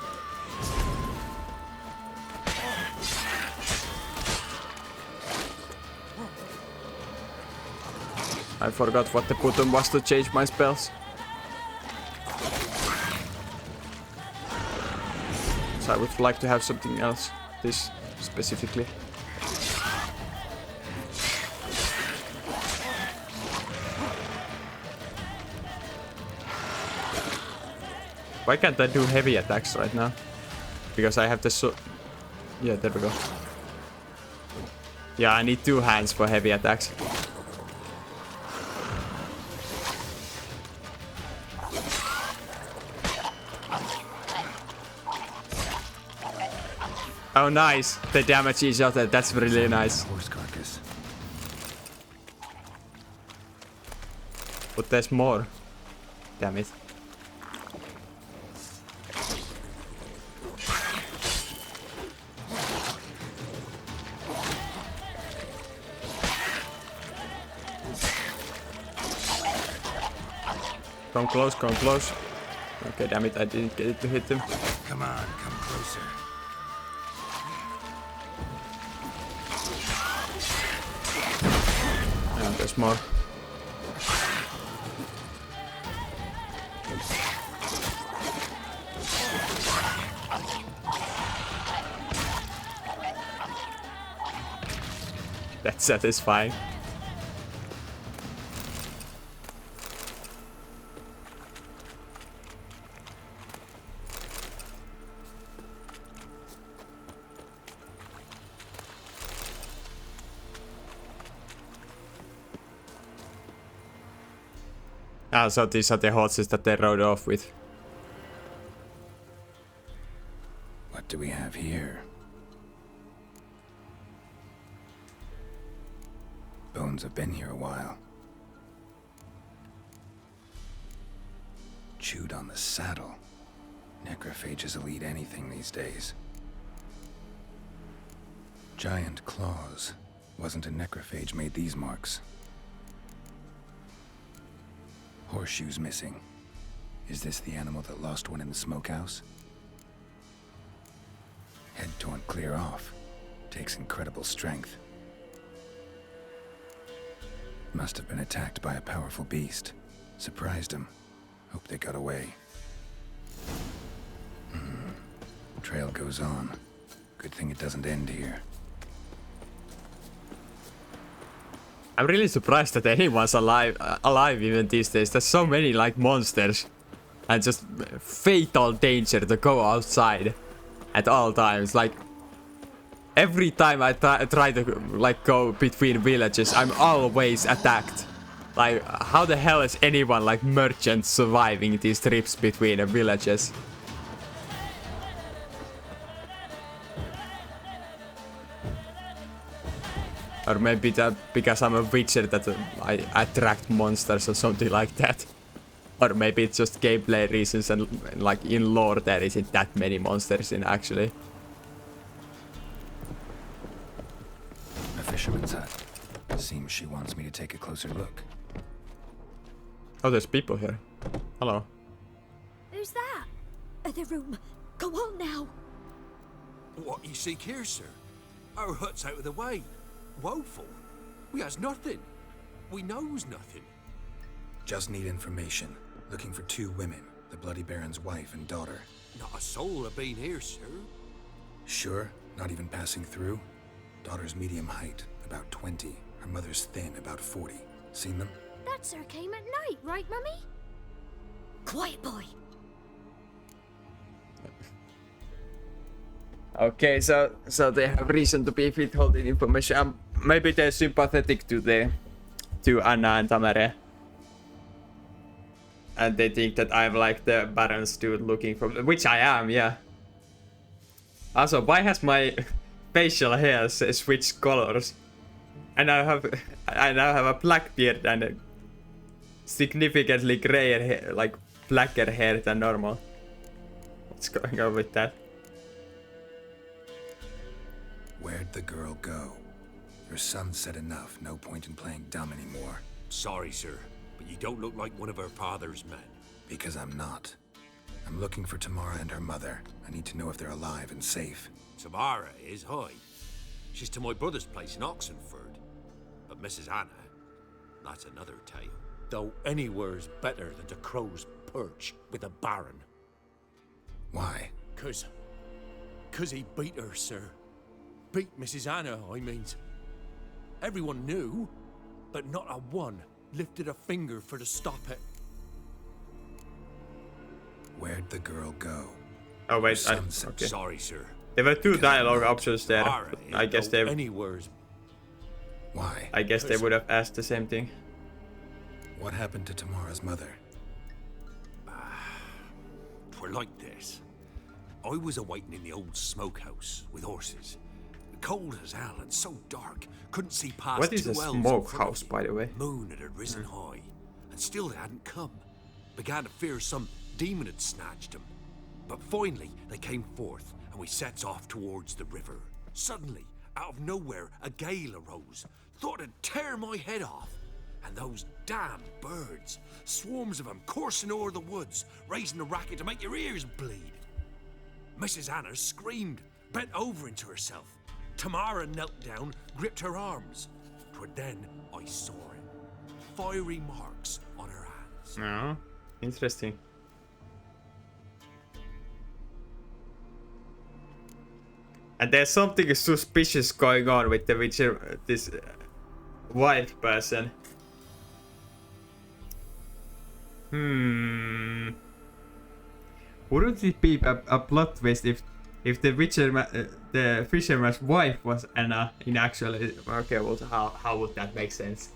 I forgot what the button was to change my spells. So I would like to have something else. This specifically. Why can't I do heavy attacks right now? Because I have the yeah, there we go. Yeah, I need 2 hands for heavy attacks. Oh, nice. They damage each other. That's really nice. Horse carcass. But there's more. Damn it. Come close, come close. Okay, damn it, I didn't get it to hit him. Come on, come closer. And there's more. That's satisfying. Ah, so these are the horses that they rode off with. What do we have here? Bones have been here a while. Chewed on the saddle. Necrophages will eat anything these days. Giant claws. Wasn't a necrophage made these marks. Horseshoes missing. Is this the animal that lost one in the smokehouse? Head torn clear off. Takes incredible strength. Must have been attacked by a powerful beast. Surprised him. Hope they got away. Trail goes on. Good thing it doesn't end here. I'm really surprised that anyone's alive even these days. There's so many like monsters and just fatal danger to go outside at all times. Like every time I try to like go between villages, I'm always attacked. Like how the hell is anyone like merchants surviving these trips between villages? Or maybe that because I'm a witcher that I attract monsters or something like that. Or maybe it's just gameplay reasons and like in lore there isn't that many monsters in actually. A fisherman's hut. Seems she wants me to take a closer look. Oh, there's people here. Hello. Who's that? The room. Go on now. What you seek here, sir? Our hut's out of the way. Woeful. We has nothing. We knows nothing. Just need information. Looking for 2 women, the Bloody Baron's wife and daughter. Not a soul have been here, sir. Sure? Not even passing through? Daughter's medium height, about 20. Her mother's thin, about 40. Seen them? That sir came at night, right, Mummy? Quiet, boy. Okay, so they have reason to be withholding information. Maybe they're sympathetic to Anna and Tamare. And they think that I'm like the Baron's dude looking for, which I am, yeah. Also, why has my facial hair switched colors? And I now have a black beard and a significantly grayer hair, like blacker hair than normal. What's going on with that? Where'd the girl go? Your son said enough, no point in playing dumb anymore. Sorry, sir, but you don't look like one of our father's men. Because I'm not. I'm looking for Tamara and her mother. I need to know if they're alive and safe. Tamara is, hi. She's to my brother's place in Oxenford. But Mrs. Anna, that's another tale. Though anywhere's better than to Crow's Perch with a baron. Why? Cause he beat her, sir. Beat Mrs. Anna, I means. Everyone knew, but not a one lifted a finger for to stop it. Where'd the girl go? Oh wait, Son said okay. Sorry, sir. There were 2 dialogue options there. Tamara But is I guess though they anywhere's. Why? I guess they would have asked the same thing. What happened to Tamara's mother? Twere like this. I was awaiting in the old smokehouse with horses. Cold as hell and so dark, couldn't see past What is 2 a elves in smokehouse, front of me. by the way? Moon had risen high, and still they hadn't come. Began to fear some demon had snatched them. But finally they came forth, and we sets off towards the river. Suddenly, out of nowhere, a gale arose. Thought it'd tear my head off. And those damn birds, swarms of them coursing o'er the woods, raising a racket to make your ears bleed. Mrs. Anna screamed, bent over into herself. Tamara knelt down, gripped her arms. 'Twere then I saw it. Fiery marks on her hands. No, interesting. And there's something suspicious going on with the Witcher, this wife person. Wouldn't it be a plot twist if the Witcher, the fisherman's wife was Anna in actually? Okay, well, how would that make sense?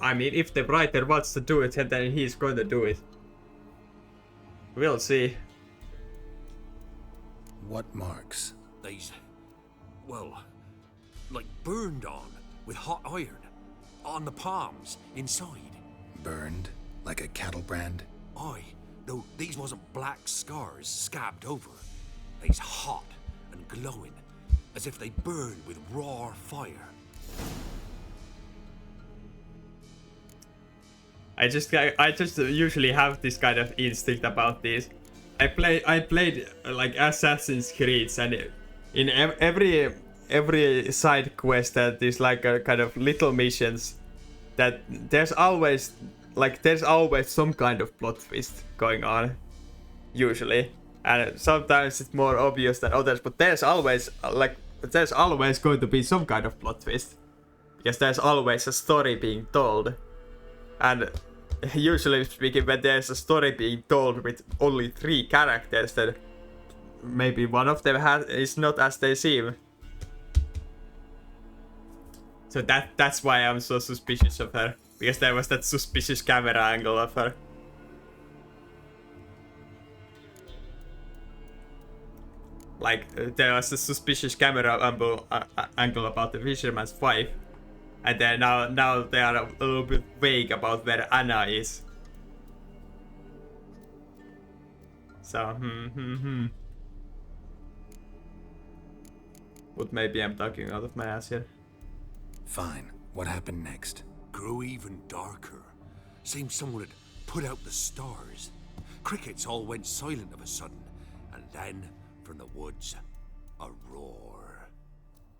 I mean, if the writer wants to do it, then he's going to do it. We'll see. What marks? They's, well, like burned on with hot iron. On the palms, inside. Burned? Like a cattle brand? Aye, though these wasn't black scars scabbed over. They's hot and glowing, as if they burned with raw fire. I just usually have this kind of instinct about these. I played like Assassin's Creed, and in every side quest that is like a kind of little missions, that there's always some kind of plot twist going on, usually, and sometimes it's more obvious than others. But there's always going to be some kind of plot twist, because there's always a story being told. And usually speaking, when there's a story being told with only 3 characters, then maybe one of them is not as they seem. So that's why I'm so suspicious of her, because there was that suspicious camera angle of her. Like there was a suspicious camera angle about the fisherman's wife, and then now they are a little bit vague about where Anna is. So But maybe I'm talking out of my ass here. Fine. What happened next? Grew even darker. Seemed someone had put out the stars. Crickets all went silent of a sudden, and then, from the woods, a roar.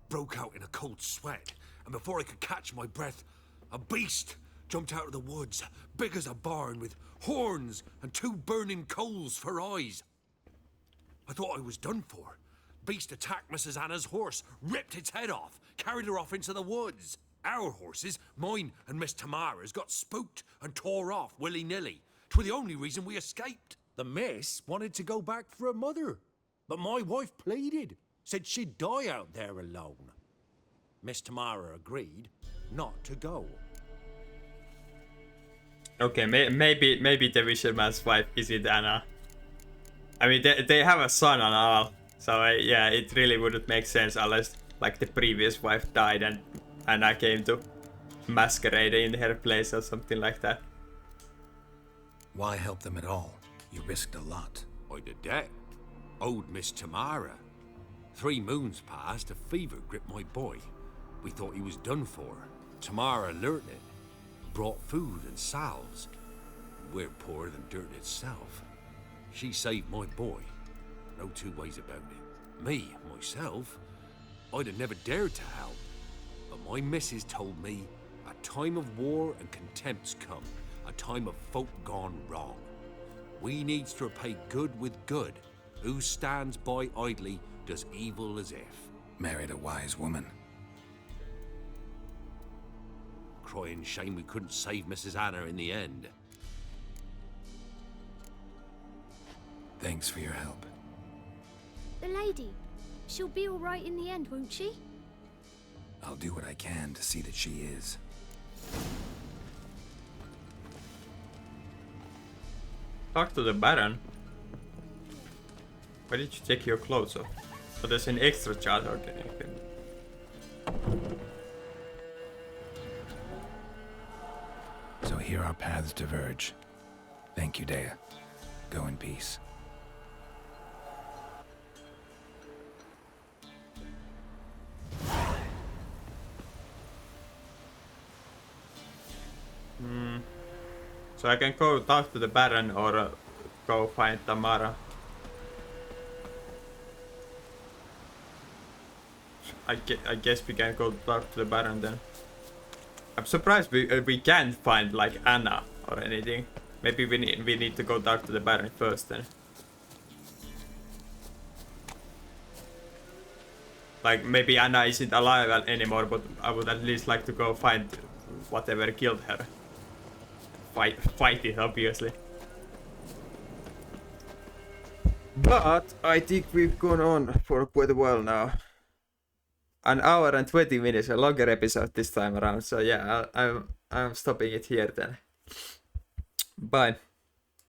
Broke out in a cold sweat, and before I could catch my breath, a beast jumped out of the woods, big as a barn, with horns and 2 burning coals for eyes. I thought I was done for. Beast attacked Mrs. Anna's horse, ripped its head off, carried her off into the woods. Our horses, mine and Miss Tamara's, got spooked and tore off willy-nilly. 'Twere the only reason we escaped. The miss wanted to go back for her mother, but my wife pleaded, said she'd die out there alone. Miss Tamara agreed not to go. Okay, maybe the fisherman's wife isn't Anna. I mean, they have a son and all, so yeah, it really wouldn't make sense unless like the previous wife died and Anna came to masquerade in her place or something like that. Why help them at all? You risked a lot. I'd a debt. Owed Miss Tamara. 3 moons passed, a fever gripped my boy. We thought he was done for. Tamara learnt it. Brought food and salves. We're poorer than dirt itself. She saved my boy. No 2 ways about it. Me, myself, I'd have never dared to help. But my missus told me a time of war and contempt's come. A time of folk gone wrong. We needs to repay good with good. Who stands by idly does evil as if. Married a wise woman. Crying shame we couldn't save Mrs. Anna in the end. Thanks for your help. The lady. She'll be all right in the end, won't she? I'll do what I can to see that she is. Talk to the Baron. Why did you take your clothes off? So there's an extra charge. Okay. So here our paths diverge. Thank you, Dea. Go in peace. So I can go talk to the Baron or go find Tamara. I guess we can go talk to the Baron then. I'm surprised we can't find like Anna or anything. Maybe we need to go talk to the Baron first then. Like maybe Anna isn't alive anymore, but I would at least like to go find whatever killed her. Fight it, obviously. But I think we've gone on for quite a while now. An hour and 20 minutes, a longer episode this time around. So yeah, I'm stopping it here then. Bye.